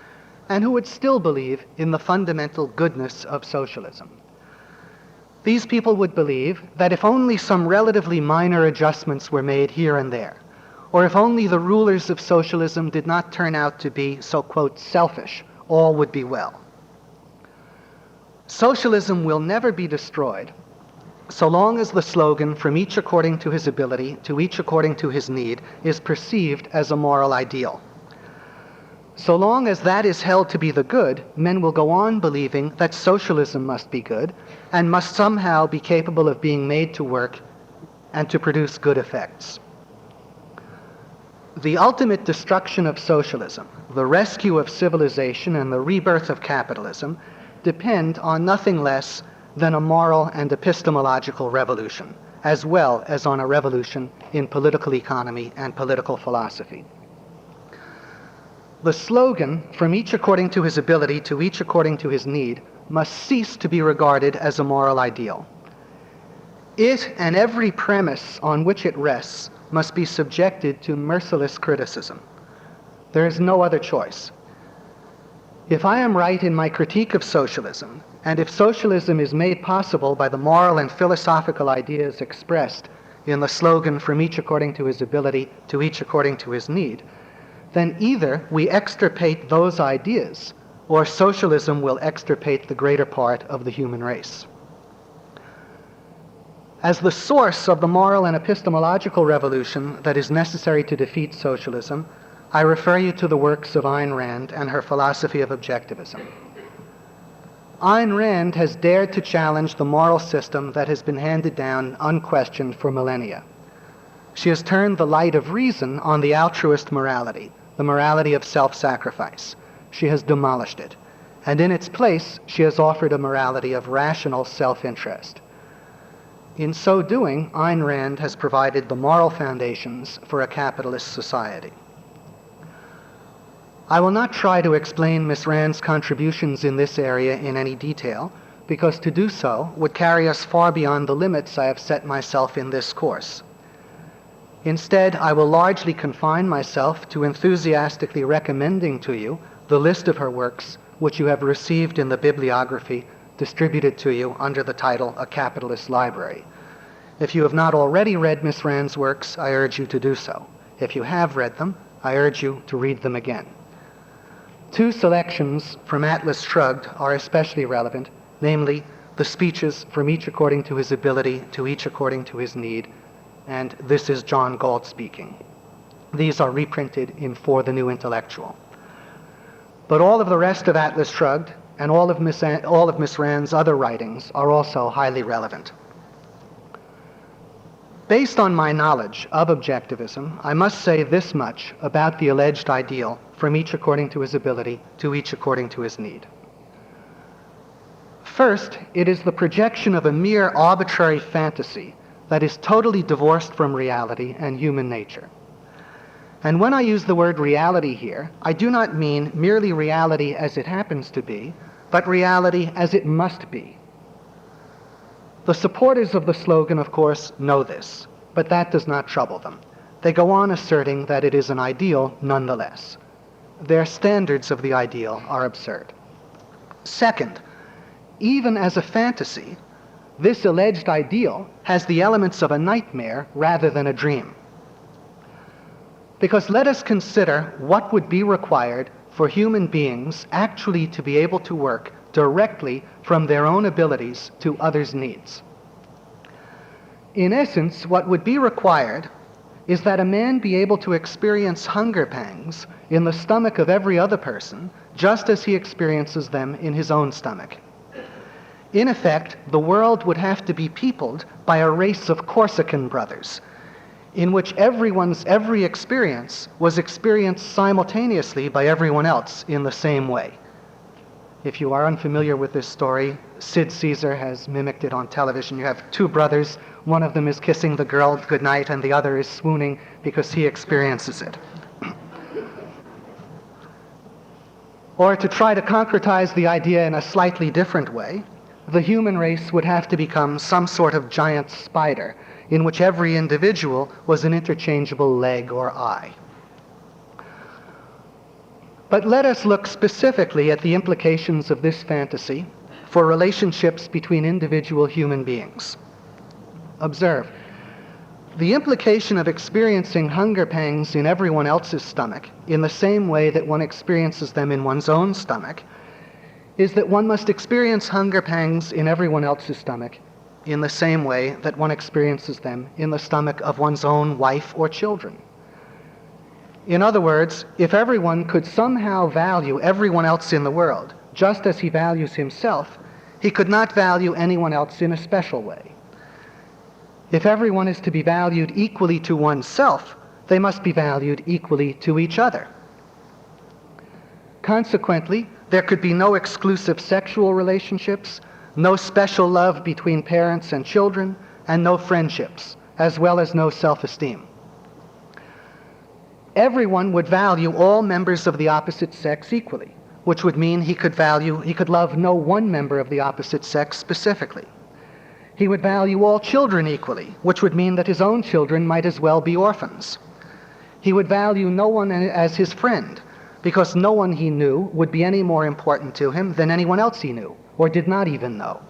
and who would still believe in the fundamental goodness of socialism. These people would believe that if only some relatively minor adjustments were made here and there, or if only the rulers of socialism did not turn out to be so, quote, selfish, all would be well. Socialism will never be destroyed so long as the slogan, "from each according to his ability, to each according to his need," is perceived as a moral ideal. So long as that is held to be the good, men will go on believing that socialism must be good and must somehow be capable of being made to work and to produce good effects. The ultimate destruction of socialism, the rescue of civilization, and the rebirth of capitalism depend on nothing less than a moral and epistemological revolution, as well as on a revolution in political economy and political philosophy. The slogan, "From each according to his ability to each according to his need," must cease to be regarded as a moral ideal. It and every premise on which it rests must be subjected to merciless criticism. There is no other choice. If I am right in my critique of socialism, and if socialism is made possible by the moral and philosophical ideas expressed in the slogan, "From each according to his ability to each according to his need," then either we extirpate those ideas, or socialism will extirpate the greater part of the human race. As the source of the moral and epistemological revolution that is necessary to defeat socialism, I refer you to the works of Ayn Rand and her philosophy of objectivism. Ayn Rand has dared to challenge the moral system that has been handed down unquestioned for millennia. She has turned the light of reason on the altruist morality, the morality of self-sacrifice. She has demolished it, and in its place she has offered a morality of rational self-interest. In so doing, Ayn Rand has provided the moral foundations for a capitalist society. I will not try to explain Miss Rand's contributions in this area in any detail, because to do so would carry us far beyond the limits I have set myself in this course. Instead, I will largely confine myself to enthusiastically recommending to you the list of her works, which you have received in the bibliography distributed to you under the title A Capitalist Library. If you have not already read Miss Rand's works, I urge you to do so. If you have read them, I urge you to read them again. Two selections from Atlas Shrugged are especially relevant, namely the speeches "From each according to his ability to each according to his need," and "This is John Galt speaking." These are reprinted in For the New Intellectual. But all of the rest of Atlas Shrugged and all of Miss Rand's other writings are also highly relevant. Based on my knowledge of objectivism, I must say this much about the alleged ideal "From each according to his ability to each according to his need." First, it is the projection of a mere arbitrary fantasy that is totally divorced from reality and human nature. And when I use the word reality here, I do not mean merely reality as it happens to be, but reality as it must be. The supporters of the slogan, of course, know this, but that does not trouble them. They go on asserting that it is an ideal nonetheless. Their standards of the ideal are absurd. Second, even as a fantasy, this alleged ideal has the elements of a nightmare rather than a dream. Because let us consider what would be required for human beings actually to be able to work directly from their own abilities to others' needs. In essence, what would be required is that a man be able to experience hunger pangs in the stomach of every other person, just as he experiences them in his own stomach. In effect, the world would have to be peopled by a race of Corsican brothers, in which everyone's every experience was experienced simultaneously by everyone else in the same way. If you are unfamiliar with this story, Sid Caesar has mimicked it on television. You have two brothers. One of them is kissing the girl goodnight, and the other is swooning because he experiences it. Or to try to concretize the idea in a slightly different way, the human race would have to become some sort of giant spider in which every individual was an interchangeable leg or eye. But let us look specifically at the implications of this fantasy for relationships between individual human beings. Observe, the implication of experiencing hunger pangs in everyone else's stomach in the same way that one experiences them in one's own stomach is that one must experience hunger pangs in everyone else's stomach in the same way that one experiences them in the stomach of one's own wife or children. In other words, if everyone could somehow value everyone else in the world just as he values himself, he could not value anyone else in a special way. If everyone is to be valued equally to oneself, they must be valued equally to each other. Consequently, there could be no exclusive sexual relationships, no special love between parents and children, and no friendships, as well as no self-esteem. everyone would value all members of the opposite sex equally, which would mean he could love no one member of the opposite sex specifically. He would value all children equally, which would mean that his own children might as well be orphans. He would value no one as his friend, because no one he knew would be any more important to him than anyone else he knew, or did not even know.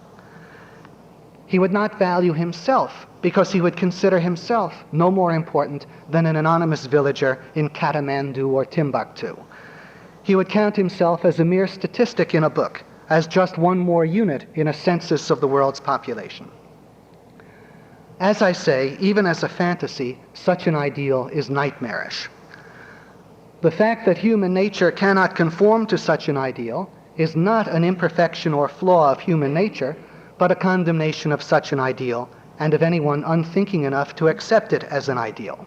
He would not value himself, because he would consider himself no more important than an anonymous villager in Kathmandu or Timbuktu. He would count himself as a mere statistic in a book, as just one more unit in a census of the world's population. As I say, even as a fantasy, such an ideal is nightmarish. The fact that human nature cannot conform to such an ideal is not an imperfection or flaw of human nature, but a condemnation of such an ideal and of anyone unthinking enough to accept it as an ideal.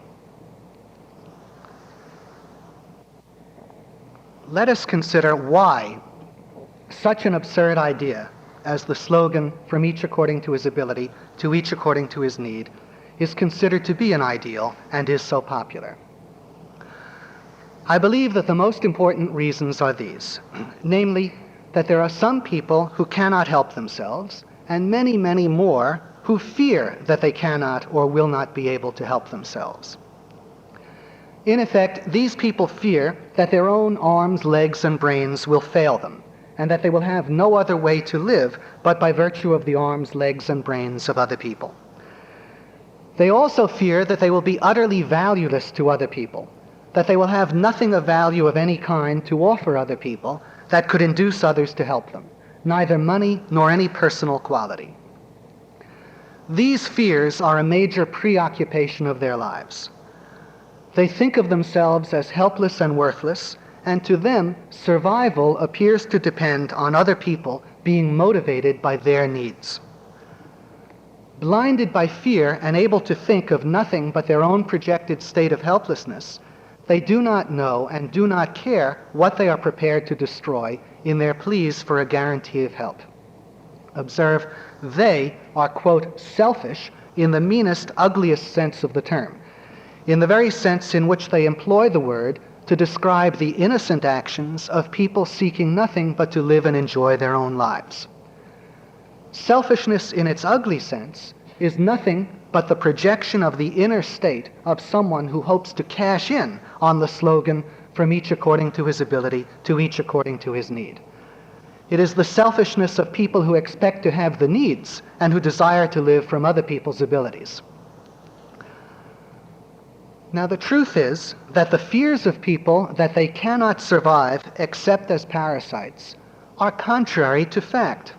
Let us consider why such an absurd idea as the slogan, "From each according to his ability, to each according to his need," is considered to be an ideal and is so popular. I believe that the most important reasons are these, namely, that there are some people who cannot help themselves, and many, many more who fear that they cannot or will not be able to help themselves. In effect, these people fear that their own arms, legs, and brains will fail them, and that they will have no other way to live but by virtue of the arms, legs, and brains of other people. They also fear that they will be utterly valueless to other people, that they will have nothing of value of any kind to offer other people that could induce others to help them, neither money nor any personal quality. These fears are a major preoccupation of their lives. They think of themselves as helpless and worthless, and to them, survival appears to depend on other people being motivated by their needs. Blinded by fear and able to think of nothing but their own projected state of helplessness, they do not know and do not care what they are prepared to destroy in their pleas for a guarantee of help. Observe, they are, quote, selfish in the meanest, ugliest sense of the term, in the very sense in which they employ the word to describe the innocent actions of people seeking nothing but to live and enjoy their own lives. Selfishness in its ugly sense is nothing but the projection of the inner state of someone who hopes to cash in on the slogan, "From each according to his ability, to each according to his need." It is the selfishness of people who expect to have the needs and who desire to live from other people's abilities. Now, the truth is that the fears of people that they cannot survive except as parasites are contrary to fact.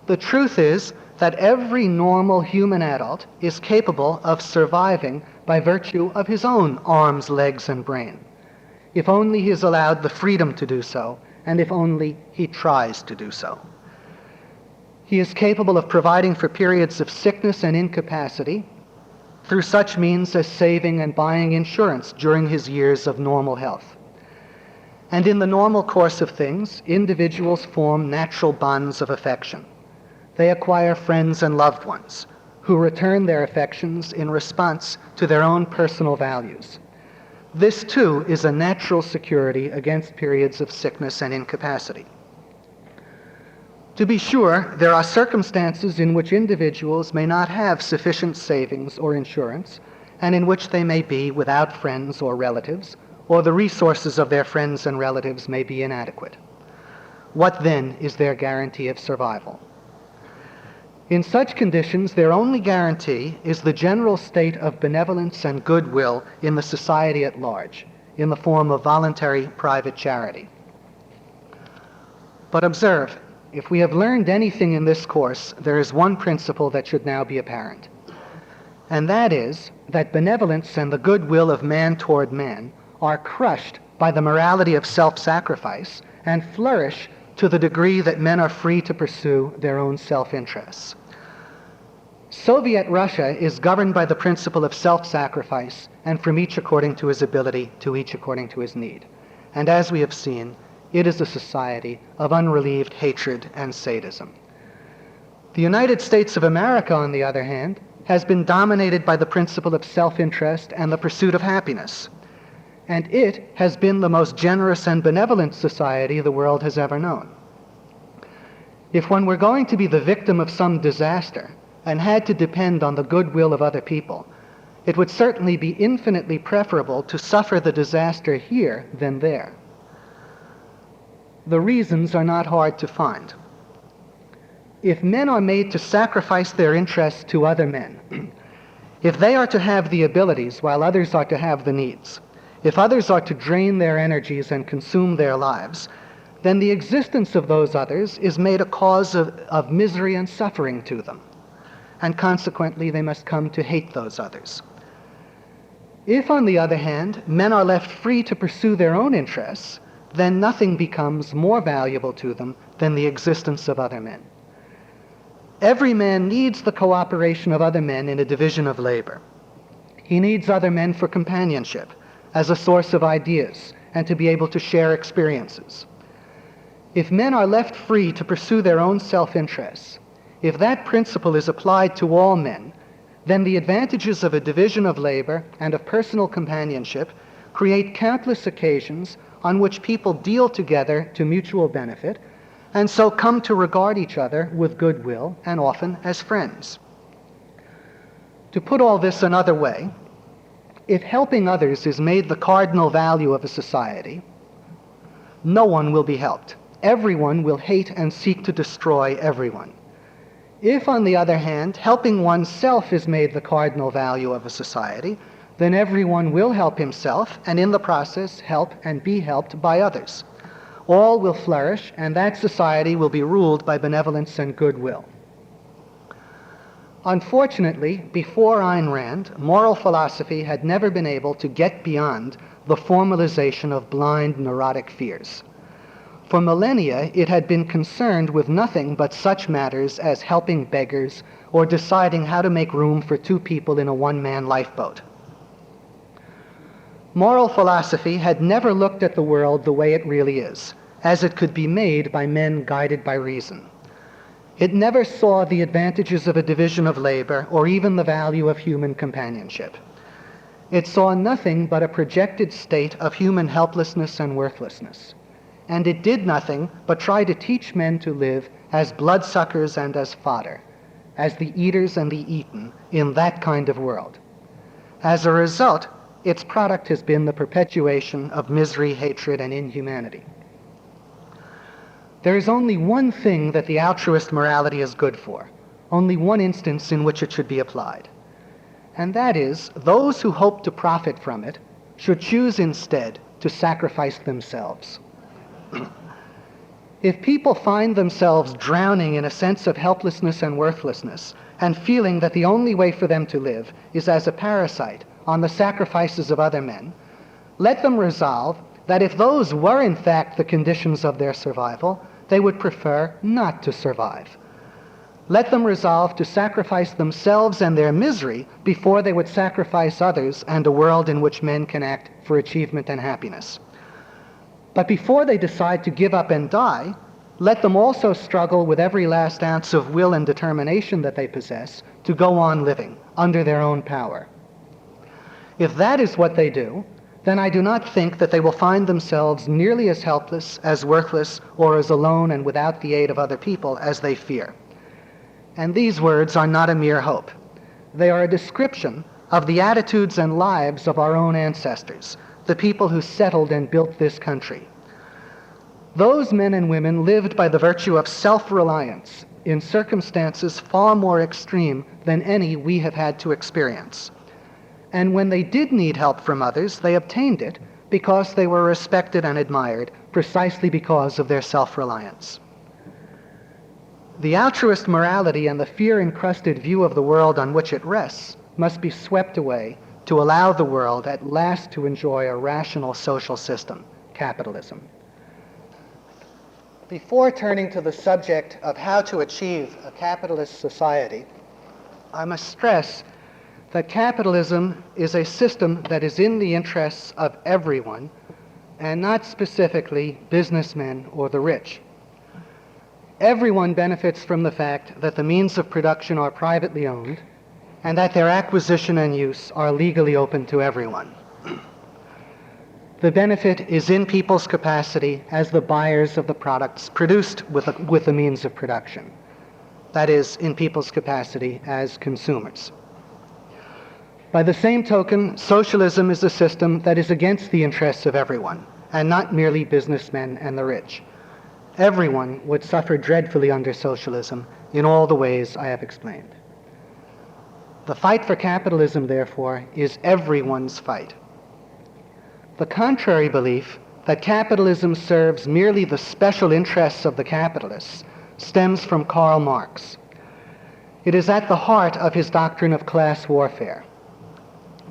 The truth is that every normal human adult is capable of surviving by virtue of his own arms, legs, and brain, if only he is allowed the freedom to do so, and if only he tries to do so. He is capable of providing for periods of sickness and incapacity through such means as saving and buying insurance during his years of normal health. And in the normal course of things, individuals form natural bonds of affection. They acquire friends and loved ones who return their affections in response to their own personal values. This, too, is a natural security against periods of sickness and incapacity. To be sure, there are circumstances in which individuals may not have sufficient savings or insurance, and in which they may be without friends or relatives, or the resources of their friends and relatives may be inadequate. What then is their guarantee of survival? In such conditions, their only guarantee is the general state of benevolence and goodwill in the society at large, in the form of voluntary private charity. But observe, if we have learned anything in this course, there is one principle that should now be apparent. And that is that benevolence and the goodwill of man toward man are crushed by the morality of self-sacrifice and flourish to the degree that men are free to pursue their own self-interests. Soviet Russia is governed by the principle of self-sacrifice and from each according to his ability, to each according to his need. And as we have seen, it is a society of unrelieved hatred and sadism. The United States of America, on the other hand, has been dominated by the principle of self-interest and the pursuit of happiness. and it has been the most generous and benevolent society the world has ever known. If one were going to be the victim of some disaster and had to depend on the goodwill of other people, it would certainly be infinitely preferable to suffer the disaster here than there. The reasons are not hard to find. If men are made to sacrifice their interests to other men, if they are to have the abilities while others are to have the needs, if others are to drain their energies and consume their lives, then the existence of those others is made a cause of misery and suffering to them, and consequently they must come to hate those others. If, on the other hand, men are left free to pursue their own interests, then nothing becomes more valuable to them than the existence of other men. Every man needs the cooperation of other men in a division of labor. He needs other men for companionship, as a source of ideas, and to be able to share experiences. If men are left free to pursue their own self-interests, if that principle is applied to all men, then the advantages of a division of labor and of personal companionship create countless occasions on which people deal together to mutual benefit, and so come to regard each other with goodwill and often as friends. To put all this another way, if helping others is made the cardinal value of a society, no one will be helped. Everyone will hate and seek to destroy everyone. If, on the other hand, helping oneself is made the cardinal value of a society, then everyone will help himself and in the process help and be helped by others. All will flourish, and that society will be ruled by benevolence and goodwill. Unfortunately, before Ayn Rand, moral philosophy had never been able to get beyond the formalization of blind, neurotic fears. For millennia, it had been concerned with nothing but such matters as helping beggars or deciding how to make room for two people in a one-man lifeboat. Moral philosophy had never looked at the world the way it really is, as it could be made by men guided by reason. It never saw the advantages of a division of labor or even the value of human companionship. It saw nothing but a projected state of human helplessness and worthlessness. And it did nothing but try to teach men to live as bloodsuckers and as fodder, as the eaters and the eaten in that kind of world. As a result, its product has been the perpetuation of misery, hatred, and inhumanity. There is only one thing that the altruist morality is good for, only one instance in which it should be applied. And that is, those who hope to profit from it should choose instead to sacrifice themselves. If people find themselves drowning in a sense of helplessness and worthlessness, and feeling that the only way for them to live is as a parasite on the sacrifices of other men, let them resolve that if those were in fact the conditions of their survival, they would prefer not to survive. Let them resolve to sacrifice themselves and their misery before they would sacrifice others and a world in which men can act for achievement and happiness. But before they decide to give up and die, let them also struggle with every last ounce of will and determination that they possess to go on living under their own power. If that is what they do, then I do not think that they will find themselves nearly as helpless, as worthless, or as alone and without the aid of other people as they fear. And these words are not a mere hope. They are a description of the attitudes and lives of our own ancestors, the people who settled and built this country. Those men and women lived by the virtue of self-reliance in circumstances far more extreme than any we have had to experience. And when they did need help from others, they obtained it because they were respected and admired precisely because of their self-reliance. The altruist morality and the fear-encrusted view of the world on which it rests must be swept away to allow the world at last to enjoy a rational social system, capitalism. Before turning to the subject of how to achieve a capitalist society, I must stress that capitalism is a system that is in the interests of everyone and not specifically businessmen or the rich. Everyone benefits from the fact that the means of production are privately owned and that their acquisition and use are legally open to everyone. The benefit is in people's capacity as the buyers of the products produced with the means of production. That is, in people's capacity as consumers. By the same token, socialism is a system that is against the interests of everyone, and not merely businessmen and the rich. Everyone would suffer dreadfully under socialism in all the ways I have explained. The fight for capitalism, therefore, is everyone's fight. The contrary belief that capitalism serves merely the special interests of the capitalists stems from Karl Marx. It is at the heart of his doctrine of class warfare.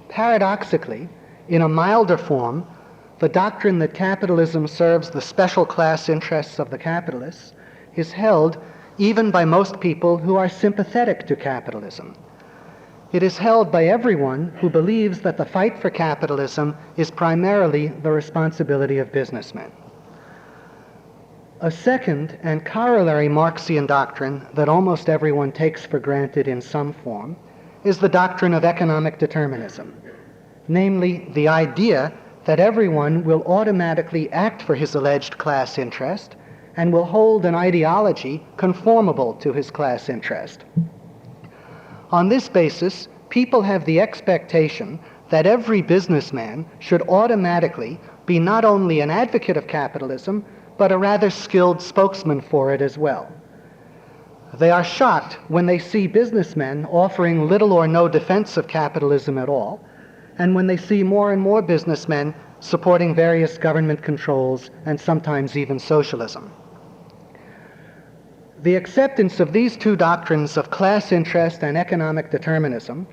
Paradoxically, in a milder form, the doctrine that capitalism serves the special class interests of the capitalists is held even by most people who are sympathetic to capitalism. It is held by everyone who believes that the fight for capitalism is primarily the responsibility of businessmen. A second and corollary Marxian doctrine that almost everyone takes for granted in some form is the doctrine of economic determinism, namely the idea that everyone will automatically act for his alleged class interest and will hold an ideology conformable to his class interest. On this basis, people have the expectation that every businessman should automatically be not only an advocate of capitalism, but a rather skilled spokesman for it as well. They are shocked when they see businessmen offering little or no defense of capitalism at all, and when they see more and more businessmen supporting various government controls and sometimes even socialism. The acceptance of these two doctrines of class interest and economic determinism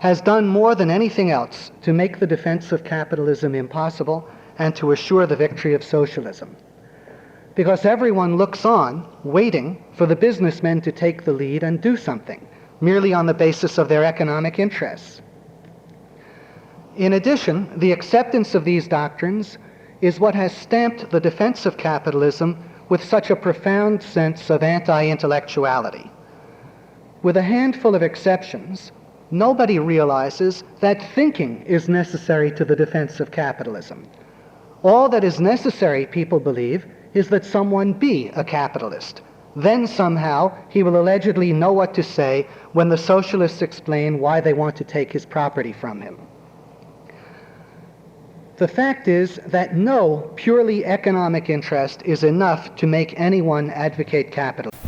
has done more than anything else to make the defense of capitalism impossible and to assure the victory of socialism. Because everyone looks on, waiting for the businessmen to take the lead and do something, merely on the basis of their economic interests. In addition, the acceptance of these doctrines is what has stamped the defense of capitalism with such a profound sense of anti-intellectuality. With a handful of exceptions, nobody realizes that thinking is necessary to the defense of capitalism. All that is necessary, people believe, is that someone be a capitalist. Then somehow he will allegedly know what to say when the socialists explain why they want to take his property from him. The fact is that no purely economic interest is enough to make anyone advocate capitalism.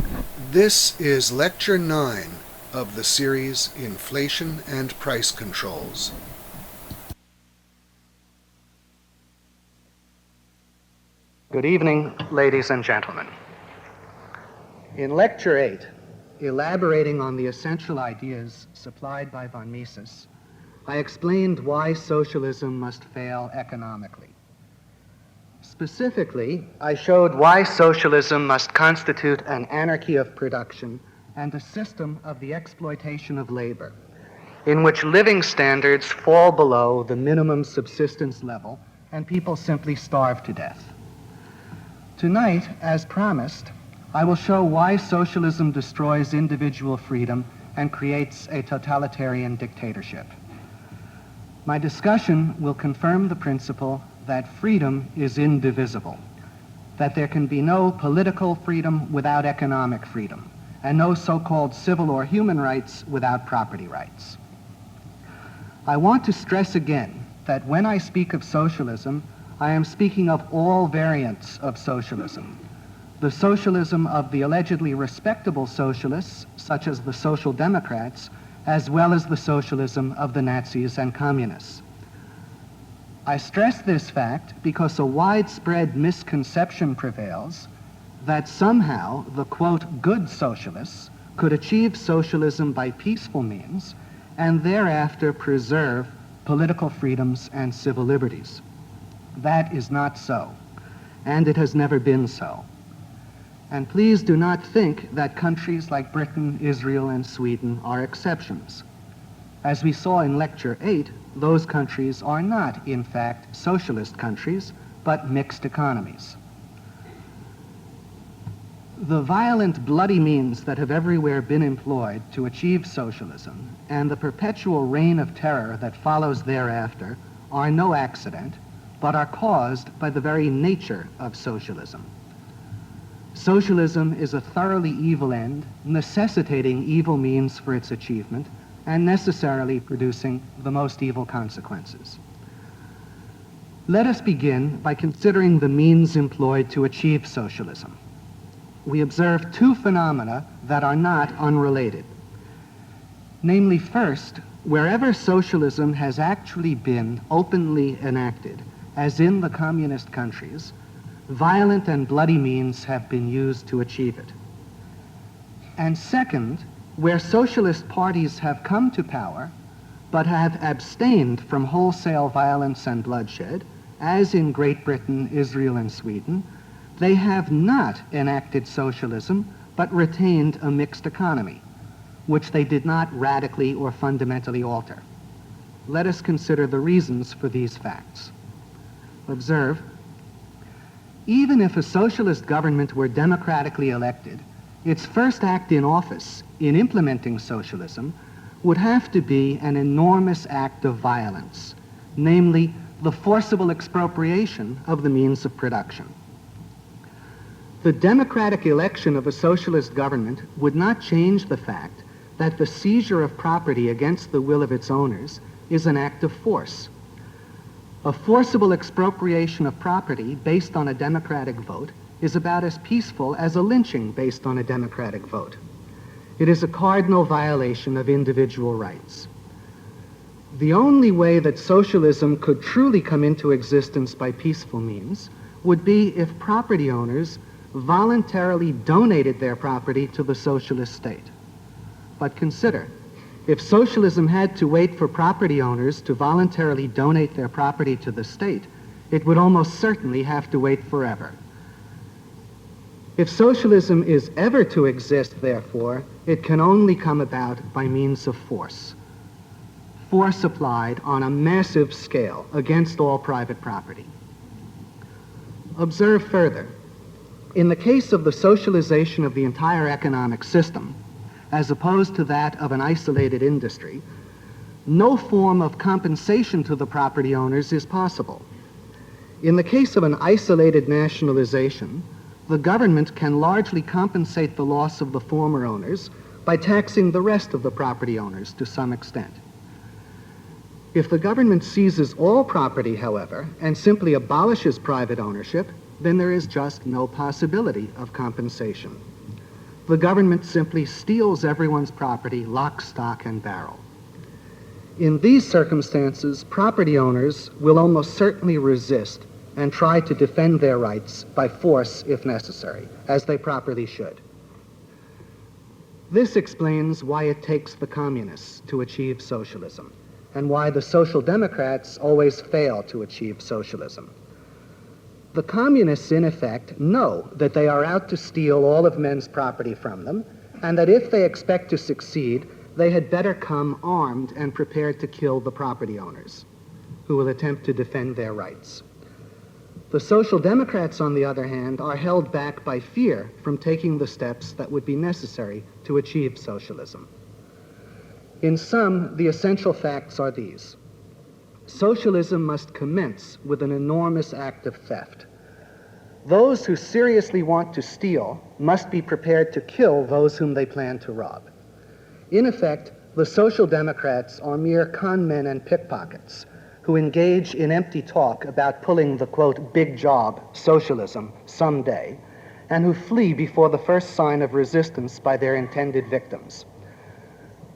This is Lecture 9 of the series Inflation and Price Controls. Good evening, ladies and gentlemen. In Lecture 8, elaborating on the essential ideas supplied by von Mises, I explained why socialism must fail economically. Specifically, I showed why socialism must constitute an anarchy of production and a system of the exploitation of labor, in which living standards fall below the minimum subsistence level and people simply starve to death. Tonight, as promised, I will show why socialism destroys individual freedom and creates a totalitarian dictatorship. My discussion will confirm the principle that freedom is indivisible, that there can be no political freedom without economic freedom, and no so-called civil or human rights without property rights. I want to stress again that when I speak of socialism, I am speaking of all variants of socialism. The socialism of the allegedly respectable socialists, such as the Social Democrats, as well as the socialism of the Nazis and communists. I stress this fact because a widespread misconception prevails that somehow the, quote, good socialists could achieve socialism by peaceful means and thereafter preserve political freedoms and civil liberties. That is not so, and it has never been so. And please do not think that countries like Britain, Israel, and Sweden are exceptions. As we saw in Lecture 8, those countries are not, in fact, socialist countries, but mixed economies. The violent, bloody means that have everywhere been employed to achieve socialism and the perpetual reign of terror that follows thereafter are no accident, but are caused by the very nature of socialism. Socialism is a thoroughly evil end, necessitating evil means for its achievement, and necessarily producing the most evil consequences. Let us begin by considering the means employed to achieve socialism. We observe two phenomena that are not unrelated. Namely, first, wherever socialism has actually been openly enacted, as in the communist countries, violent and bloody means have been used to achieve it. And second, where socialist parties have come to power, but have abstained from wholesale violence and bloodshed, as in Great Britain, Israel, and Sweden, they have not enacted socialism, but retained a mixed economy, which they did not radically or fundamentally alter. Let us consider the reasons for these facts. Observe, even if a socialist government were democratically elected, its first act in office in implementing socialism would have to be an enormous act of violence, namely the forcible expropriation of the means of production. The democratic election of a socialist government would not change the fact that the seizure of property against the will of its owners is an act of force. A forcible expropriation of property based on a democratic vote is about as peaceful as a lynching based on a democratic vote. It is a cardinal violation of individual rights. The only way that socialism could truly come into existence by peaceful means would be if property owners voluntarily donated their property to the socialist state. But consider, if socialism had to wait for property owners to voluntarily donate their property to the state, it would almost certainly have to wait forever. If socialism is ever to exist, therefore, it can only come about by means of force. Force applied on a massive scale against all private property. Observe further. In the case of the socialization of the entire economic system, as opposed to that of an isolated industry, no form of compensation to the property owners is possible. In the case of an isolated nationalization, the government can largely compensate the loss of the former owners by taxing the rest of the property owners to some extent. If the government seizes all property, however, and simply abolishes private ownership, then there is just no possibility of compensation. The government simply steals everyone's property, lock, stock, and barrel. In these circumstances, property owners will almost certainly resist and try to defend their rights by force if necessary, as they properly should. This explains why it takes the communists to achieve socialism, and why the social democrats always fail to achieve socialism. The communists, in effect, know that they are out to steal all of men's property from them, and that if they expect to succeed, they had better come armed and prepared to kill the property owners, who will attempt to defend their rights. The social democrats, on the other hand, are held back by fear from taking the steps that would be necessary to achieve socialism. In sum, the essential facts are these. Socialism must commence with an enormous act of theft. Those who seriously want to steal must be prepared to kill those whom they plan to rob. In effect, the social democrats are mere con men and pickpockets who engage in empty talk about pulling the, quote, big job, socialism, someday, and who flee before the first sign of resistance by their intended victims.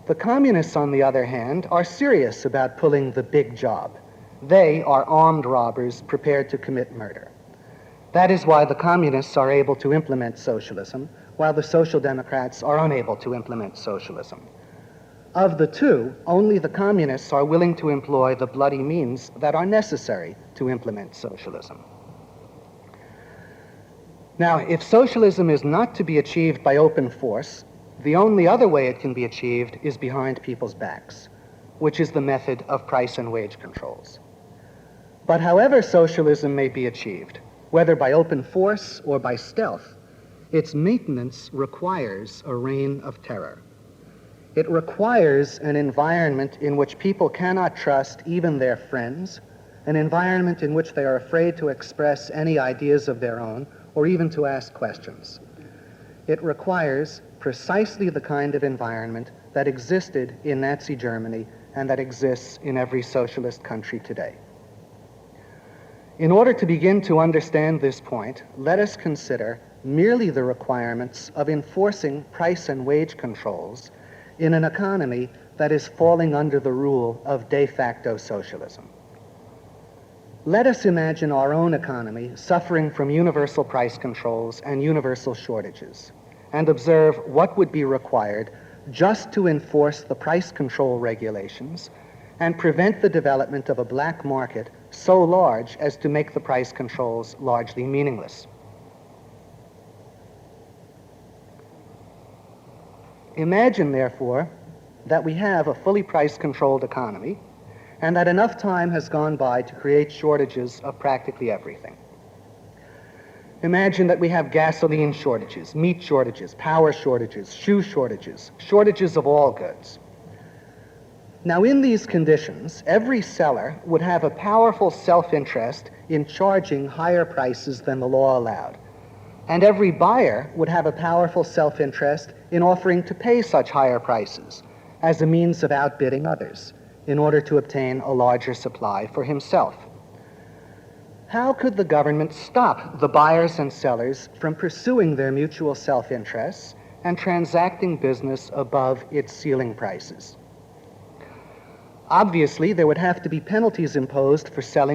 The communists, on the other hand, are serious about pulling the big job. They are armed robbers prepared to commit murder. That is why the communists are able to implement socialism, while the social democrats are unable to implement socialism. Of the two, only the communists are willing to employ the bloody means that are necessary to implement socialism. Now, if socialism is not to be achieved by open force, the only other way it can be achieved is behind people's backs, which is the method of price and wage controls. But however socialism may be achieved, whether by open force or by stealth, its maintenance requires a reign of terror. It requires an environment in which people cannot trust even their friends an environment in which they are afraid to express any ideas of their own or even to ask questions. It requires precisely the kind of environment that existed in Nazi Germany and that exists in every socialist country today. In order to begin to understand this point, let us consider merely the requirements of enforcing price and wage controls in an economy that is falling under the rule of de facto socialism. Let us imagine our own economy suffering from universal price controls and universal shortages, and observe what would be required just to enforce the price control regulations and prevent the development of a black market so large as to make the price controls largely meaningless. Imagine, therefore, that we have a fully price-controlled economy and that enough time has gone by to create shortages of practically everything. Imagine that we have gasoline shortages, meat shortages, power shortages, shoe shortages, shortages of all goods. Now, in these conditions, every seller would have a powerful self-interest in charging higher prices than the law allowed, and every buyer would have a powerful self-interest in offering to pay such higher prices as a means of outbidding others in order to obtain a larger supply for himself. How could the government stop the buyers and sellers from pursuing their mutual self-interests and transacting business above its ceiling prices? Obviously, there would have to be penalties imposed for selling